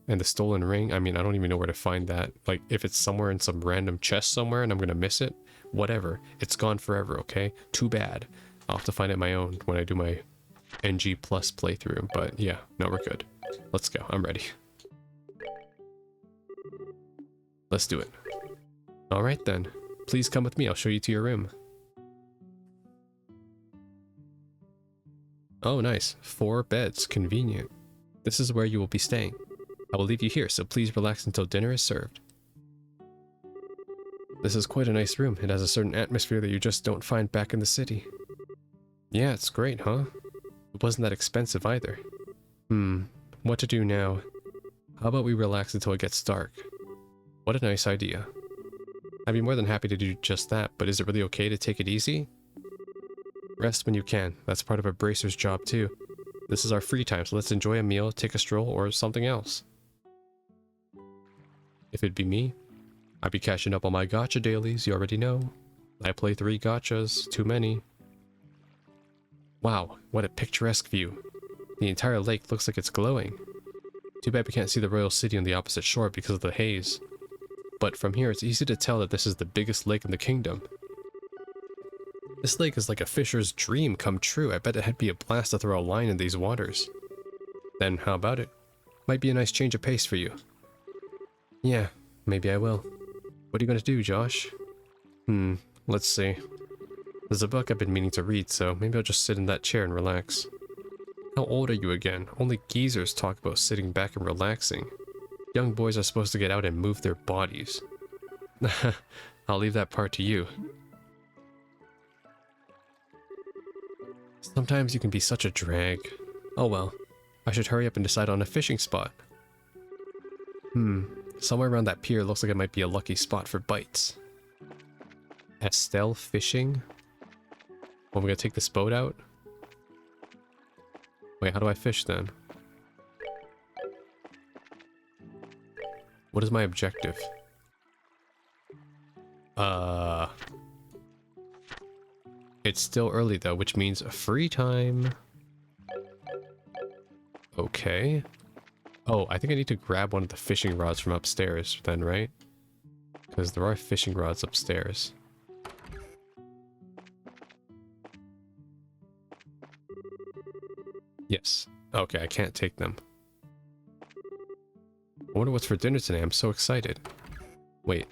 And the stolen ring, I mean, I don't even know where to find that. Like, if it's somewhere in some random chest somewhere and I'm gonna miss it, whatever. It's gone forever, okay? Too bad. I'll have to find it my own when I do my NG Plus playthrough. But yeah, no, we're good. Let's go. I'm ready. Let's do it. Alright then. Please come with me. I'll show you to your room. Oh, nice. 4 beds. Convenient. This is where you will be staying. I will leave you here, so please relax until dinner is served. This is quite a nice room. It has a certain atmosphere that you just don't find back in the city. Yeah, it's great, huh? It wasn't that expensive either. What to do now? How about we relax until it gets dark? What a nice idea. I'd be more than happy to do just that, but is it really okay to take it easy? Rest when you can. That's part of a bracer's job too. This is our free time, so let's enjoy a meal, take a stroll, or something else. If it'd be me, I'd be catching up on my gacha dailies, you already know. I play 3 gachas, too many. Wow, what a picturesque view. The entire lake looks like it's glowing. Too bad we can't see the royal city on the opposite shore because of the haze. But from here, it's easy to tell that this is the biggest lake in the kingdom. This lake is like a fisher's dream come true. I bet it'd be a blast to throw a line in these waters. Then how about it? Might be a nice change of pace for you. Yeah, maybe I will. What are you going to do, Josh? Let's see. There's a book I've been meaning to read, so maybe I'll just sit in that chair and relax. How old are you again? Only geezers talk about sitting back and relaxing. Young boys are supposed to get out and move their bodies. I'll leave that part to you. Sometimes you can be such a drag. Oh well, I should hurry up and decide on a fishing spot. Somewhere around that pier looks like it might be a lucky spot for bites. Estelle fishing? Well, we're gonna take this boat out? Wait, how do I fish then? What is my objective? It's still early though, which means free time. Okay. Oh, I think I need to grab one of the fishing rods from upstairs then, right? Because there are fishing rods upstairs. Yes. Okay, I can't take them. I wonder what's for dinner today. I'm so excited. Wait,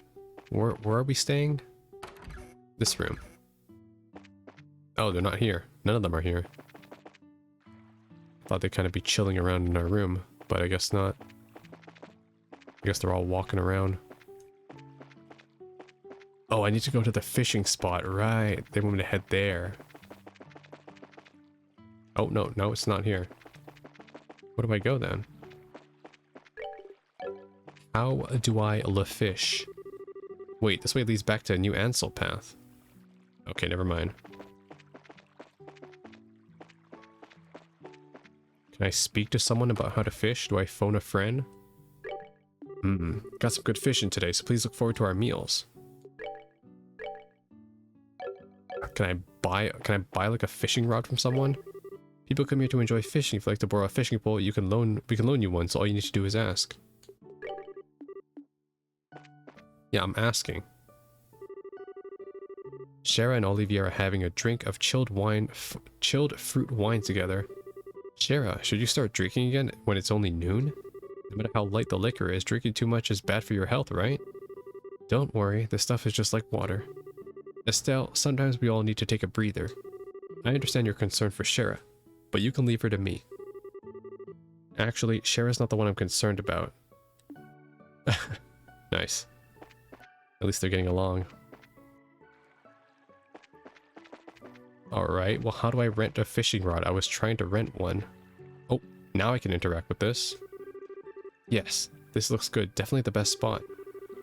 where are we staying? This room. Oh, they're not here. None of them are here. Thought they'd kind of be chilling around in our room, but I guess not. I guess they're all walking around. Oh, I need to go to the fishing spot. Right. They want me to head there. Oh, no. No, it's not here. Where do I go then? How do I fish? Wait, this way leads back to a new Ansel path. Okay, never mind. Can I speak to someone about how to fish? Do I phone a friend? Got some good fishing today, so please look forward to our meals. Can I buy like a fishing rod from someone? People come here to enjoy fishing. If you'd like to borrow a fishing pole, we can loan you one, so all you need to do is ask. Yeah, I'm asking. Shara and Olivia are having a drink of chilled fruit wine together. Shara, should you start drinking again when it's only noon? No matter how light the liquor is, drinking too much is bad for your health, right? Don't worry, this stuff is just like water. Estelle, sometimes we all need to take a breather. I understand your concern for Shara, but you can leave her to me. Actually, Shara's not the one I'm concerned about. Nice. At least they're getting along. Alright, well how do I rent a fishing rod? I was trying to rent one. Oh, now I can interact with this. Yes, this looks good. Definitely the best spot.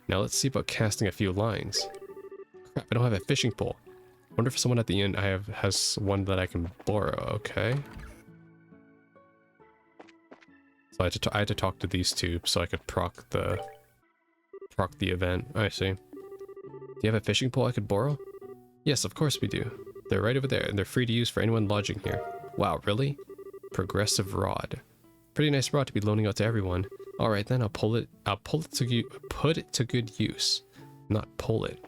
Now let's see about casting a few lines. Crap, I don't have a fishing pole. Wonder if someone at the inn has one that I can borrow. Okay. So I had to talk to these two so I could proc the event. I see. Do you have a fishing pole I could borrow? Yes, of course we do. They're right over there, and they're free to use for anyone lodging here. Wow, really? Progressive rod. Pretty nice rod to be loaning out to everyone. Alright then, I'll put it to good use. Not pull it.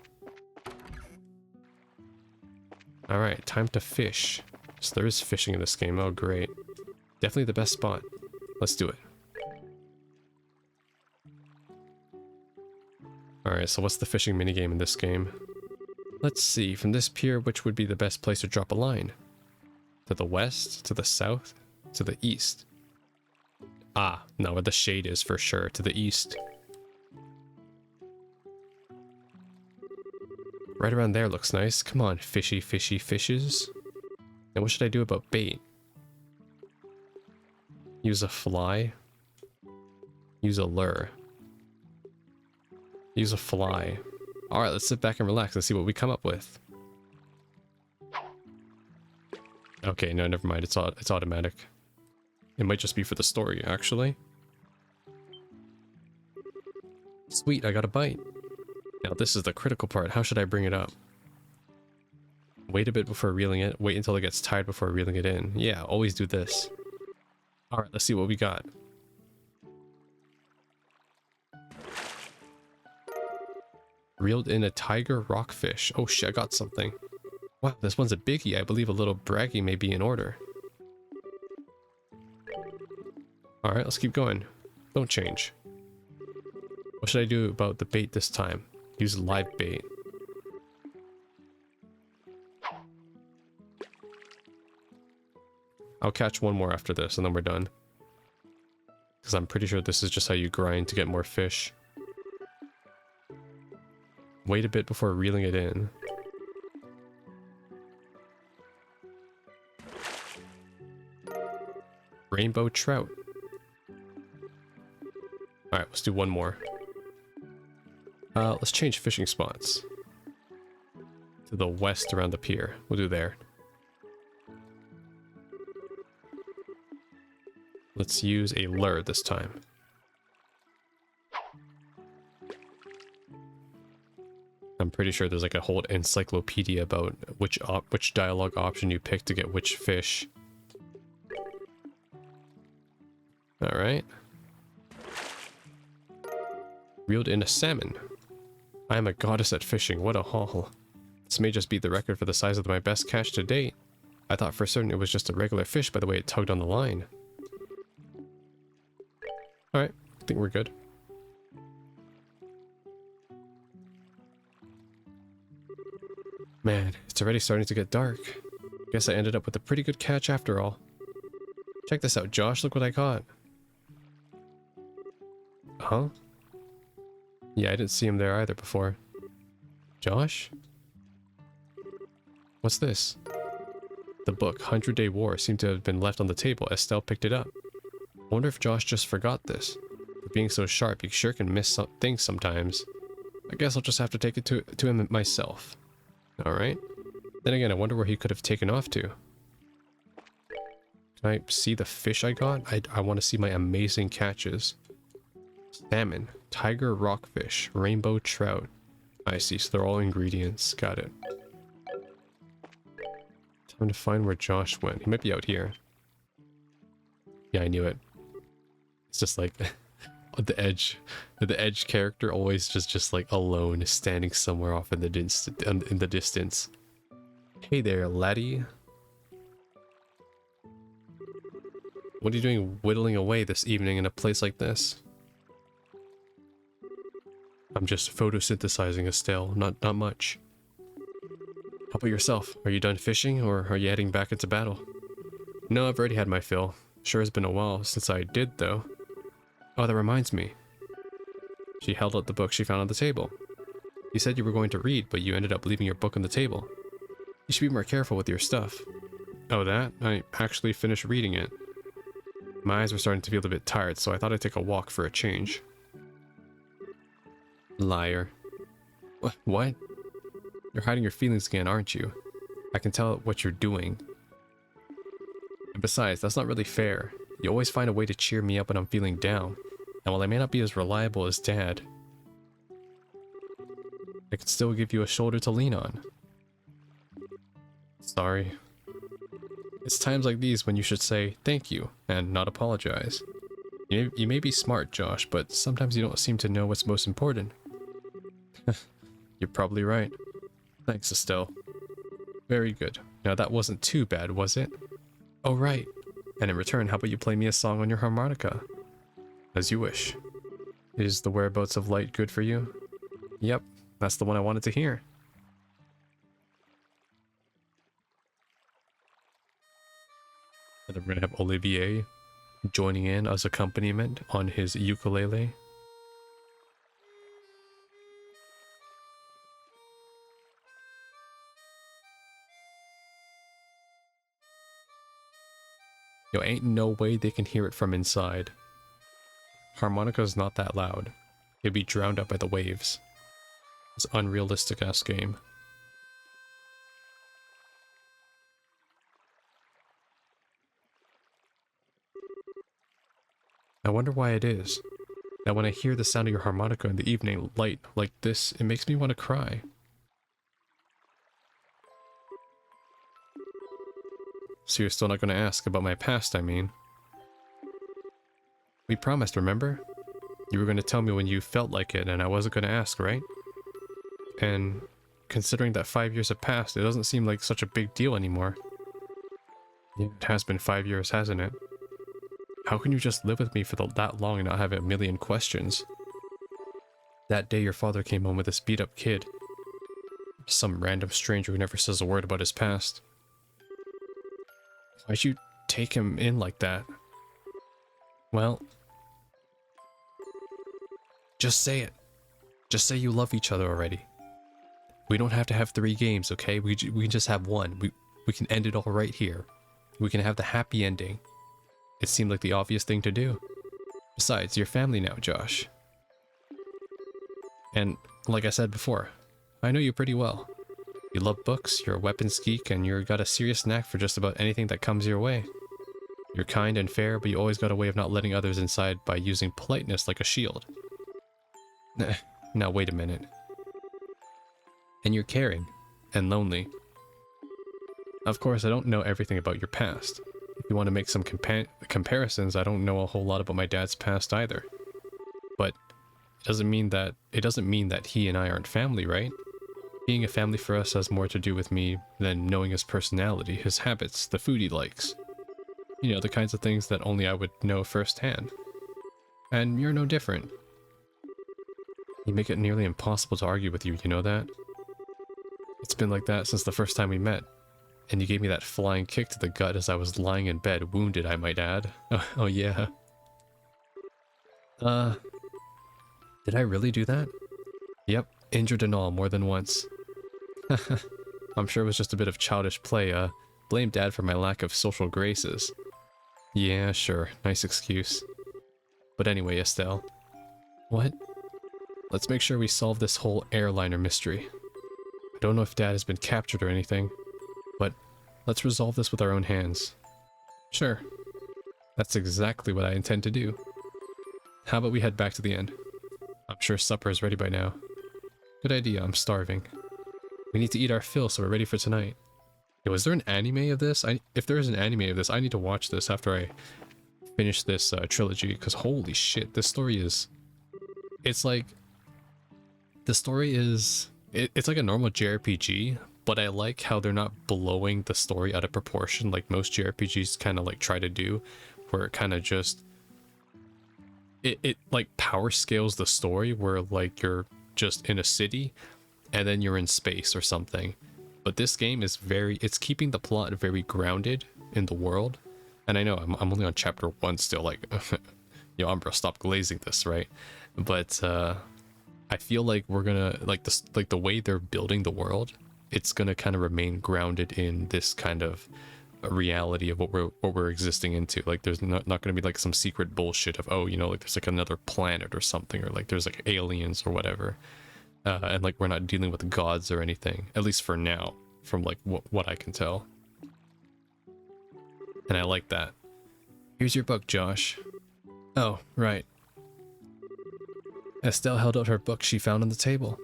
Alright, time to fish. So there is fishing in this game. Oh, great. Definitely the best spot. Let's do it. Alright, so what's the fishing minigame in this game? Let's see, from this pier, which would be the best place to drop a line? To the west? To the south? To the east? Ah, no, where the shade is for sure. To the east. Right around there looks nice. Come on, fishy, fishy fishes. And what should I do about bait? Use a fly. Use a lure. Use a fly. Alright, let's sit back and relax and see what we come up with. Okay, no, never mind. It's automatic. It might just be for the story, actually. Sweet, I got a bite. Now this is the critical part. How should I bring it up? Wait a bit before reeling it. Wait until it gets tired before reeling it in. Yeah, always do this. Alright, let's see what we got. Reeled in a tiger rockfish. Oh shit, I got something. Wow, this one's a biggie. I believe a little braggy may be in order. Alright, let's keep going. Don't change. What should I do about the bait this time? Use live bait. I'll catch one more after this and then we're done. Because I'm pretty sure this is just how you grind to get more fish. Wait a bit before reeling it in. Rainbow trout. Alright, let's do one more. Let's change fishing spots. To the west around the pier. We'll do there. Let's use a lure this time. I'm pretty sure there's like a whole encyclopedia about which dialogue option you pick to get which fish. Alright. Reeled in a salmon. I am a goddess at fishing. What a haul. This may just beat the record for the size of my best catch to date. I thought for certain it was just a regular fish by the way it tugged on the line. Alright, I think we're good. Man, it's already starting to get dark. Guess I ended up with a pretty good catch after all. Check this out, Josh. Look what I caught. Huh? Yeah, I didn't see him there either before. Josh? What's this? The book, 100-Day War, seemed to have been left on the table. Estelle picked it up. I wonder if Josh just forgot this. For being so sharp, he sure can miss things sometimes. I guess I'll just have to take it to him myself. Alright. Then again, I wonder where he could have taken off to. Can I see the fish I got? I want to see my amazing catches. Salmon, tiger rockfish, rainbow trout. I see, so they're all ingredients. Got it. Time to find where Josh went. He might be out here. Yeah, I knew it. It's just like on the edge. The edge character always just like alone, standing somewhere off in the distance. Hey there, laddie. What are you doing whittling away this evening in a place like this? I'm just photosynthesizing, Estelle. Not much. How about yourself? Are you done fishing, or are you heading back into battle? No, I've already had my fill. Sure has been a while since I did, though. Oh, that reminds me. She held out the book she found on the table. You said you were going to read, but you ended up leaving your book on the table. You should be more careful with your stuff. Oh, that? I actually finished reading it. My eyes were starting to feel a bit tired, so I thought I'd take a walk for a change. Liar. What? You're hiding your feelings again, aren't you? I can tell what you're doing. And besides, that's not really fair. You always find a way to cheer me up when I'm feeling down. And while I may not be as reliable as Dad, I can still give you a shoulder to lean on. Sorry. It's times like these when you should say thank you and not apologize. You may be smart, Josh, but sometimes you don't seem to know what's most important. You're probably right. Thanks, Estelle. Very good. Now that wasn't too bad, was it? Oh, right. And in return, how about you play me a song on your harmonica? As you wish. Is The Whereabouts of Light good for you? Yep, that's the one I wanted to hear. And then we're gonna have Olivier joining in as accompaniment on his ukulele. Yo, ain't no way they can hear it from inside. Harmonica's not that loud. It'd be drowned out by the waves. It's an unrealistic ass game. I wonder why it is that when I hear the sound of your harmonica in the evening light like this, it makes me want to cry. So you're still not going to ask about my past, I mean. We promised, remember? You were going to tell me when you felt like it, and I wasn't going to ask, right? And considering that 5 years have passed, it doesn't seem like such a big deal anymore. Yeah, it has been 5 years, hasn't it? How can you just live with me for that long and not have a million questions? That day your father came home with this beat-up kid. Some random stranger who never says a word about his past. Why'd you take him in like that? Well, just say it. Just say you love each other already. We don't have to have 3 games, okay? We can just have one. We can end it all right here. We can have the happy ending. It seemed like the obvious thing to do. Besides, you're family now, Josh. And like I said before, I know you pretty well. You love books, you're a weapons geek, and you've got a serious knack for just about anything that comes your way. You're kind and fair, but you always got a way of not letting others inside by using politeness like a shield. Now wait a minute. And you're caring and lonely. Of course, I don't know everything about your past. If you want to make some comparisons, I don't know a whole lot about my dad's past either. But it doesn't mean that he and I aren't family, right? Being a family for us has more to do with me than knowing his personality, his habits, the food he likes. You know, the kinds of things that only I would know firsthand. And you're no different. You make it nearly impossible to argue with you, you know that? It's been like that since the first time we met. And you gave me that flying kick to the gut as I was lying in bed, wounded, I might add. Oh yeah. Did I really do that? Yep, injured and all more than once. I'm sure it was just a bit of childish play, blame Dad for my lack of social graces. Yeah, sure, nice excuse. But anyway, Estelle. What? Let's make sure we solve this whole airliner mystery. I don't know if Dad has been captured or anything, but let's resolve this with our own hands. Sure. That's exactly what I intend to do. How about we head back to the inn? I'm sure supper is ready by now. Good idea, I'm starving. We need to eat our fill so we're ready for tonight. Yo, is there an anime of this? If there is an anime of this, I need to watch this after I finish this trilogy, because holy shit, this story is... It's like... The story is... It's like a normal JRPG, but I like how they're not blowing the story out of proportion like most JRPGs kind of like try to do, where it kind of just... It like power scales the story where like you're just in a city and then you're in space or something. But this game is it's keeping the plot very grounded in the world. And I know I'm only on chapter 1 still, like, yo, Umbra, stop glazing this, right? But I feel like we're gonna, like the way they're building the world, it's gonna kind of remain grounded in this kind of reality of what we're existing into. Like there's not gonna be like some secret bullshit of, oh, you know, like there's like another planet or something, or like there's like aliens or whatever. And like we're not dealing with gods or anything, at least for now, from like what I can tell. And I like that. Here's your book, Josh. Oh, right. Estelle held out her book she found on the table.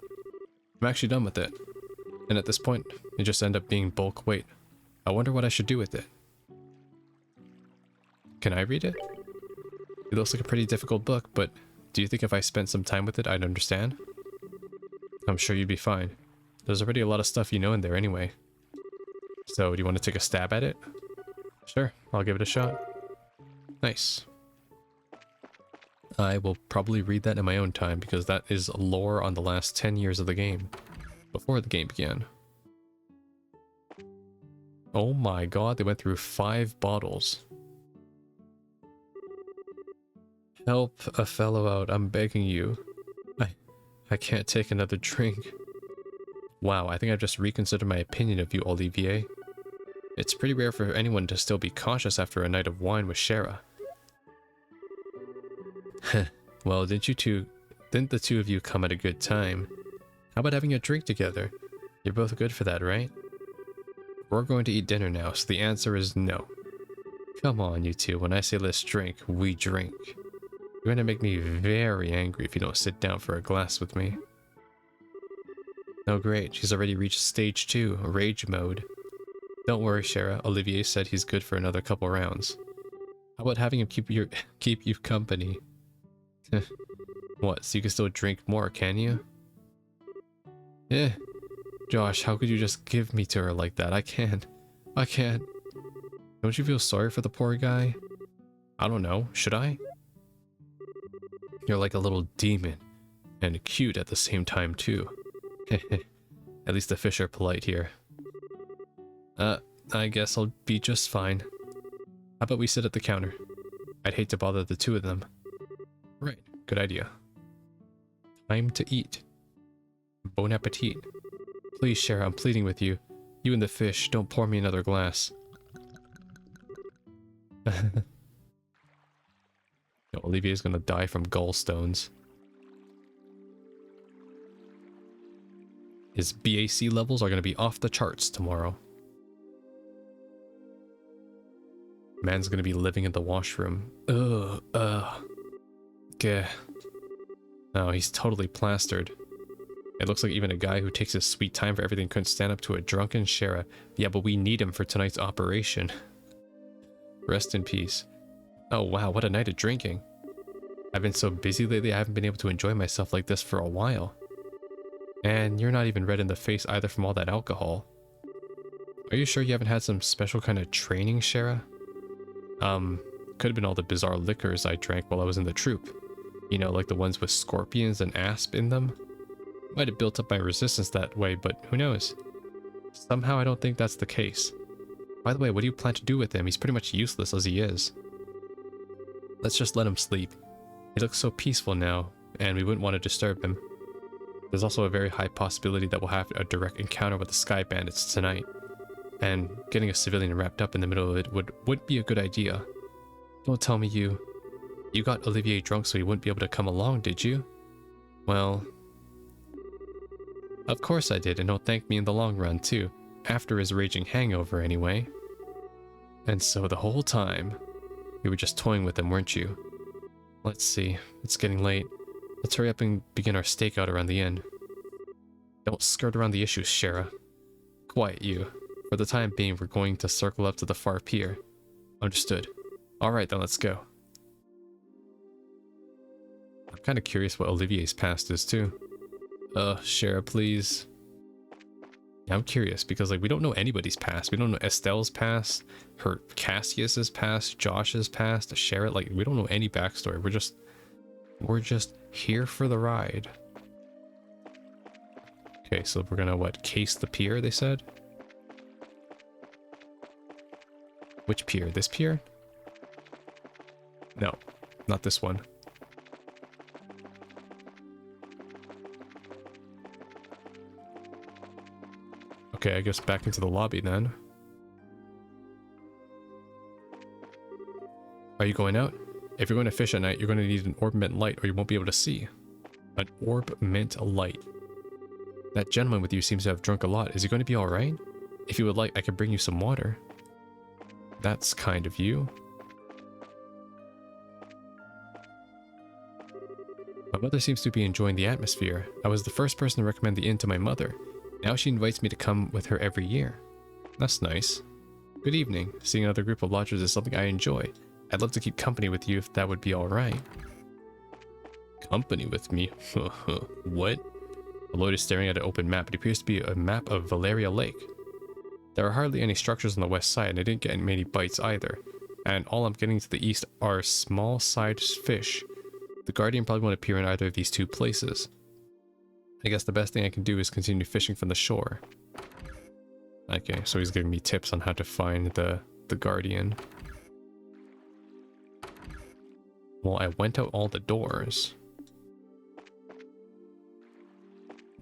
I'm actually done with it. And at this point, it just ended up being bulk weight. I wonder what I should do with it. Can I read it? It looks like a pretty difficult book, but do you think if I spent some time with it, I'd understand? I'm sure you'd be fine. There's already a lot of stuff you know in there anyway. So, do you want to take a stab at it? Sure, I'll give it a shot. Nice. I will probably read that in my own time because that is lore on the last 10 years of the game, before the game began. Oh my god, they went through 5 bottles. Help a fellow out, I'm begging you. I can't take another drink. Wow, I think I've just reconsidered my opinion of you, Olivier. It's pretty rare for anyone to still be cautious after a night of wine with Shara. Well, didn't the two of you come at a good time? How about having a drink together? You're both good for that, right? We're going to eat dinner now, so the answer is no. Come on, you two, when I say let's drink, we drink. You're gonna make me very angry if you don't sit down for a glass with me. Oh great, she's already reached stage 2, rage mode. Don't worry, Shara, Olivier said he's good for another couple rounds. How about having him keep you company? What, so you can still drink more, can you? Josh, how could you just give me to her like that? I can't. Don't you feel sorry for the poor guy? I don't know, should I? You're like a little demon, and cute at the same time too. At least the fish are polite here. I guess I'll be just fine. How about we sit at the counter? I'd hate to bother the two of them. Right, good idea. Time to eat. Bon appetit. Please, Shara, I'm pleading with you. You and the fish, don't pour me another glass. Olivier's gonna die from gallstones. His BAC levels are gonna be off the charts tomorrow. Man's gonna be living in the washroom. Gah. Oh, he's totally plastered. It looks like even a guy who takes his sweet time for everything couldn't stand up to a drunken Shara. Yeah, but we need him for tonight's operation. Rest in peace. Oh wow, what a night of drinking. I've been so busy lately I haven't been able to enjoy myself like this for a while. And you're not even red in the face either from all that alcohol. Are you sure you haven't had some special kind of training, Shara? Could have been all the bizarre liquors I drank while I was in the troop. You know, like the ones with scorpions and asp in them. Might have built up my resistance that way, but who knows? Somehow I don't think that's the case. By the way, what do you plan to do with him? He's pretty much useless as he is. Let's just let him sleep. He looks so peaceful now, and we wouldn't want to disturb him. There's also a very high possibility that we'll have a direct encounter with the Sky Bandits tonight. And getting a civilian wrapped up in the middle of it would be a good idea. Don't tell me you got Olivier drunk so he wouldn't be able to come along, did you? Well, of course I did, and he'll thank me in the long run too. After his raging hangover anyway. And so the whole time, you were just toying with him, weren't you? Let's see, it's getting late. Let's hurry up and begin our stakeout around the inn. Don't skirt around the issues, Shara. Quiet you. For the time being, we're going to circle up to the far pier. Understood. Alright then, let's go. I'm kind of curious what Olivier's past is too. Shara, please. Yeah, I'm curious because like we don't know anybody's past. We don't know Estelle's past, her Cassius's past, Josh's past, Shara. Like we don't know any backstory. We're just here for the ride. Okay, so we're gonna what? Case the pier, they said? Which pier? This pier? No, not this one. Okay, I guess back into the lobby then. Are you going out? If you're going to fish at night, you're going to need an orb mint light or you won't be able to see. An orb mint light. That gentleman with you seems to have drunk a lot. Is he going to be alright? If you would like, I could bring you some water. That's kind of you. My mother seems to be enjoying the atmosphere. I was the first person to recommend the inn to my mother. Now she invites me to come with her every year. That's nice. Good evening. Seeing another group of lodgers is something I enjoy. I'd love to keep company with you if that would be alright. Company with me? What? Lloyd is staring at an open map. It appears to be a map of Valeria Lake. There are hardly any structures on the west side, and I didn't get many bites either. And all I'm getting to the east are small-sized fish. The Guardian probably won't appear in either of these two places. I guess the best thing I can do is continue fishing from the shore. Okay, so he's giving me tips on how to find the Guardian. Well, I went out all the doors.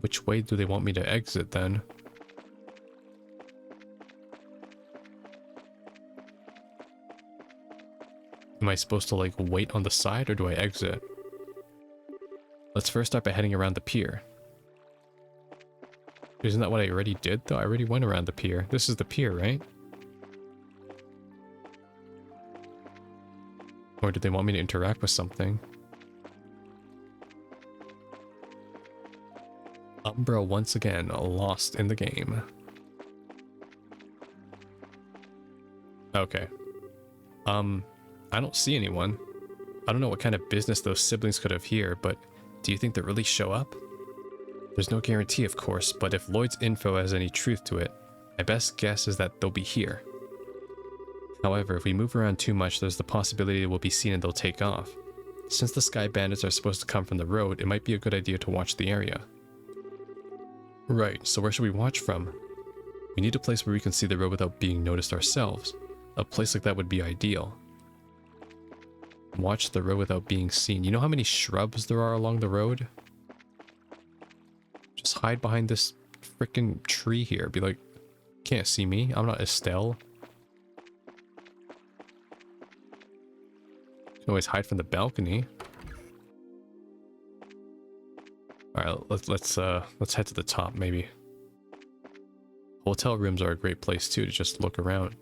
Which way do they want me to exit then? Am I supposed to like wait on the side or do I exit? Let's first start by heading around the pier. Isn't that what I already did though? I already went around the pier. This is the pier, right? Or did they want me to interact with something? Umbra once again lost in the game. Okay. I don't see anyone. I don't know what kind of business those siblings could have here, but do you think they'll really show up? There's no guarantee, of course, but if Lloyd's info has any truth to it, my best guess is that they'll be here. However, if we move around too much, there's the possibility we'll be seen and they'll take off. Since the Sky Bandits are supposed to come from the road, it might be a good idea to watch the area. Right, so where should we watch from? We need a place where we can see the road without being noticed ourselves. A place like that would be ideal. Watch the road without being seen. You know how many shrubs there are along the road? Just hide behind this freaking tree here. Be like, can't see me. I'm not Estelle. Can always hide from the balcony. All right, let's head to the top maybe. Hotel rooms are a great place too to just look around.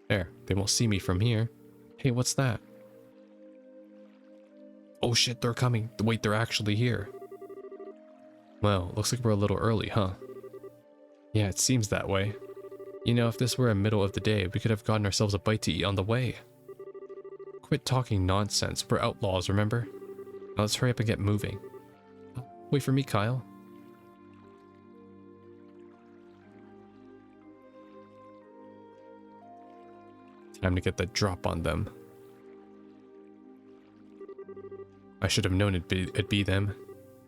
There, they won't see me from here. Hey, what's that? Oh shit, they're coming. Wait, they're actually here. Well, looks like we're a little early, huh? Yeah, it seems that way. You know, if this were a middle of the day, we could have gotten ourselves a bite to eat on the way. Quit talking nonsense. We're outlaws, remember? Now let's hurry up and get moving. Wait for me, Kyle. Time to get the drop on them. I should have known it'd be them.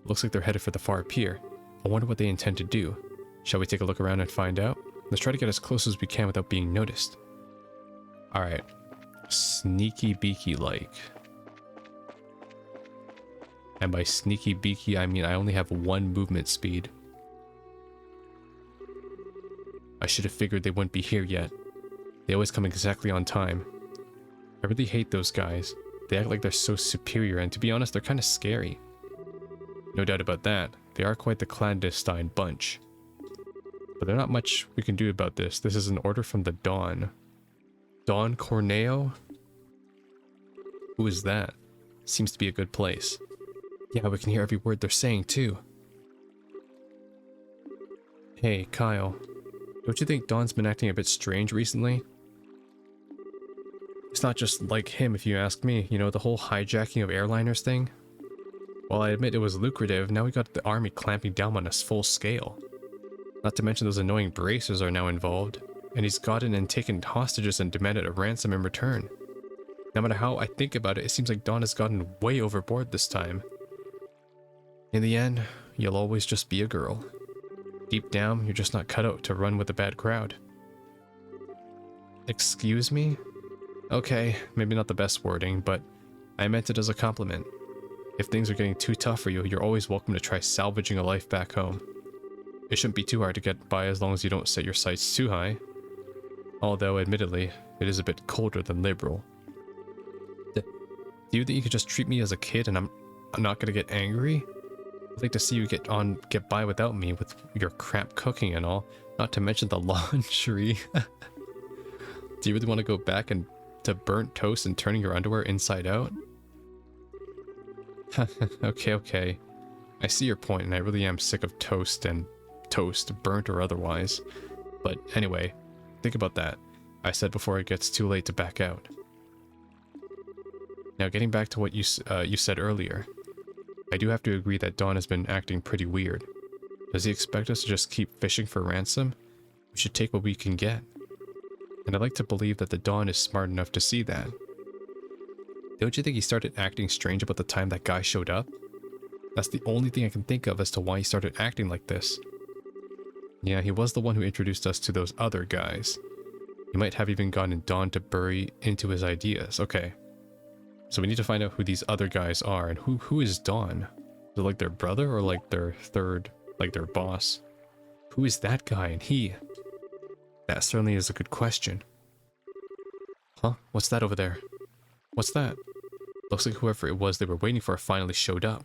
Looks like they're headed for the far pier. I wonder what they intend to do. Shall we take a look around and find out? Let's try to get as close as we can without being noticed. Alright. Sneaky beaky like. And by sneaky beaky, I mean I only have 1 movement speed. I should have figured they wouldn't be here yet. They always come exactly on time. I really hate those guys. They act like they're so superior, and to be honest, they're kind of scary. No doubt about that. They are quite the clandestine bunch. But there's not much we can do about this. This is an order from the Dawn. Don Corneo? Who is that? Seems to be a good place. Yeah, we can hear every word they're saying, too. Hey, Kyle. Don't you think Don's been acting a bit strange recently? It's not just like him, if you ask me. You know, the whole hijacking of airliners thing? While I admit it was lucrative, now we got the army clamping down on us full scale. Not to mention those annoying bracers are now involved. And he's gotten and taken hostages and demanded a ransom in return. No matter how I think about it, it seems like Don has gotten way overboard this time. In the end, you'll always just be a girl. Deep down, you're just not cut out to run with a bad crowd. Excuse me? Okay, maybe not the best wording, but I meant it as a compliment. If things are getting too tough for you, you're always welcome to try salvaging a life back home. It shouldn't be too hard to get by as long as you don't set your sights too high. Although, admittedly, it is a bit colder than liberal. Do you think you could just treat me as a kid and I'm not gonna get angry? I'd like to see you get by without me with your crap cooking and all, not to mention the laundry. Do you really want to go back to burnt toast and turning your underwear inside out? Okay. I see your point, and I really am sick of toast, burnt or otherwise. But anyway, think about that. I said before it gets too late to back out. Now, getting back to what you said earlier, I do have to agree that Don has been acting pretty weird. Does he expect us to just keep fishing for ransom? We should take what we can get. And I'd like to believe that the Dawn is smart enough to see that. Don't you think he started acting strange about the time that guy showed up? That's the only thing I can think of as to why he started acting like this. Yeah, he was the one who introduced us to those other guys. He might have even gotten Dawn to bury into his ideas. Okay. So we need to find out who these other guys are, and who is Dawn? Is it like their brother or like their their boss? Who is that guy and he? That certainly is a good question. Huh? What's that over there? What's that? Looks like whoever it was they were waiting for finally showed up.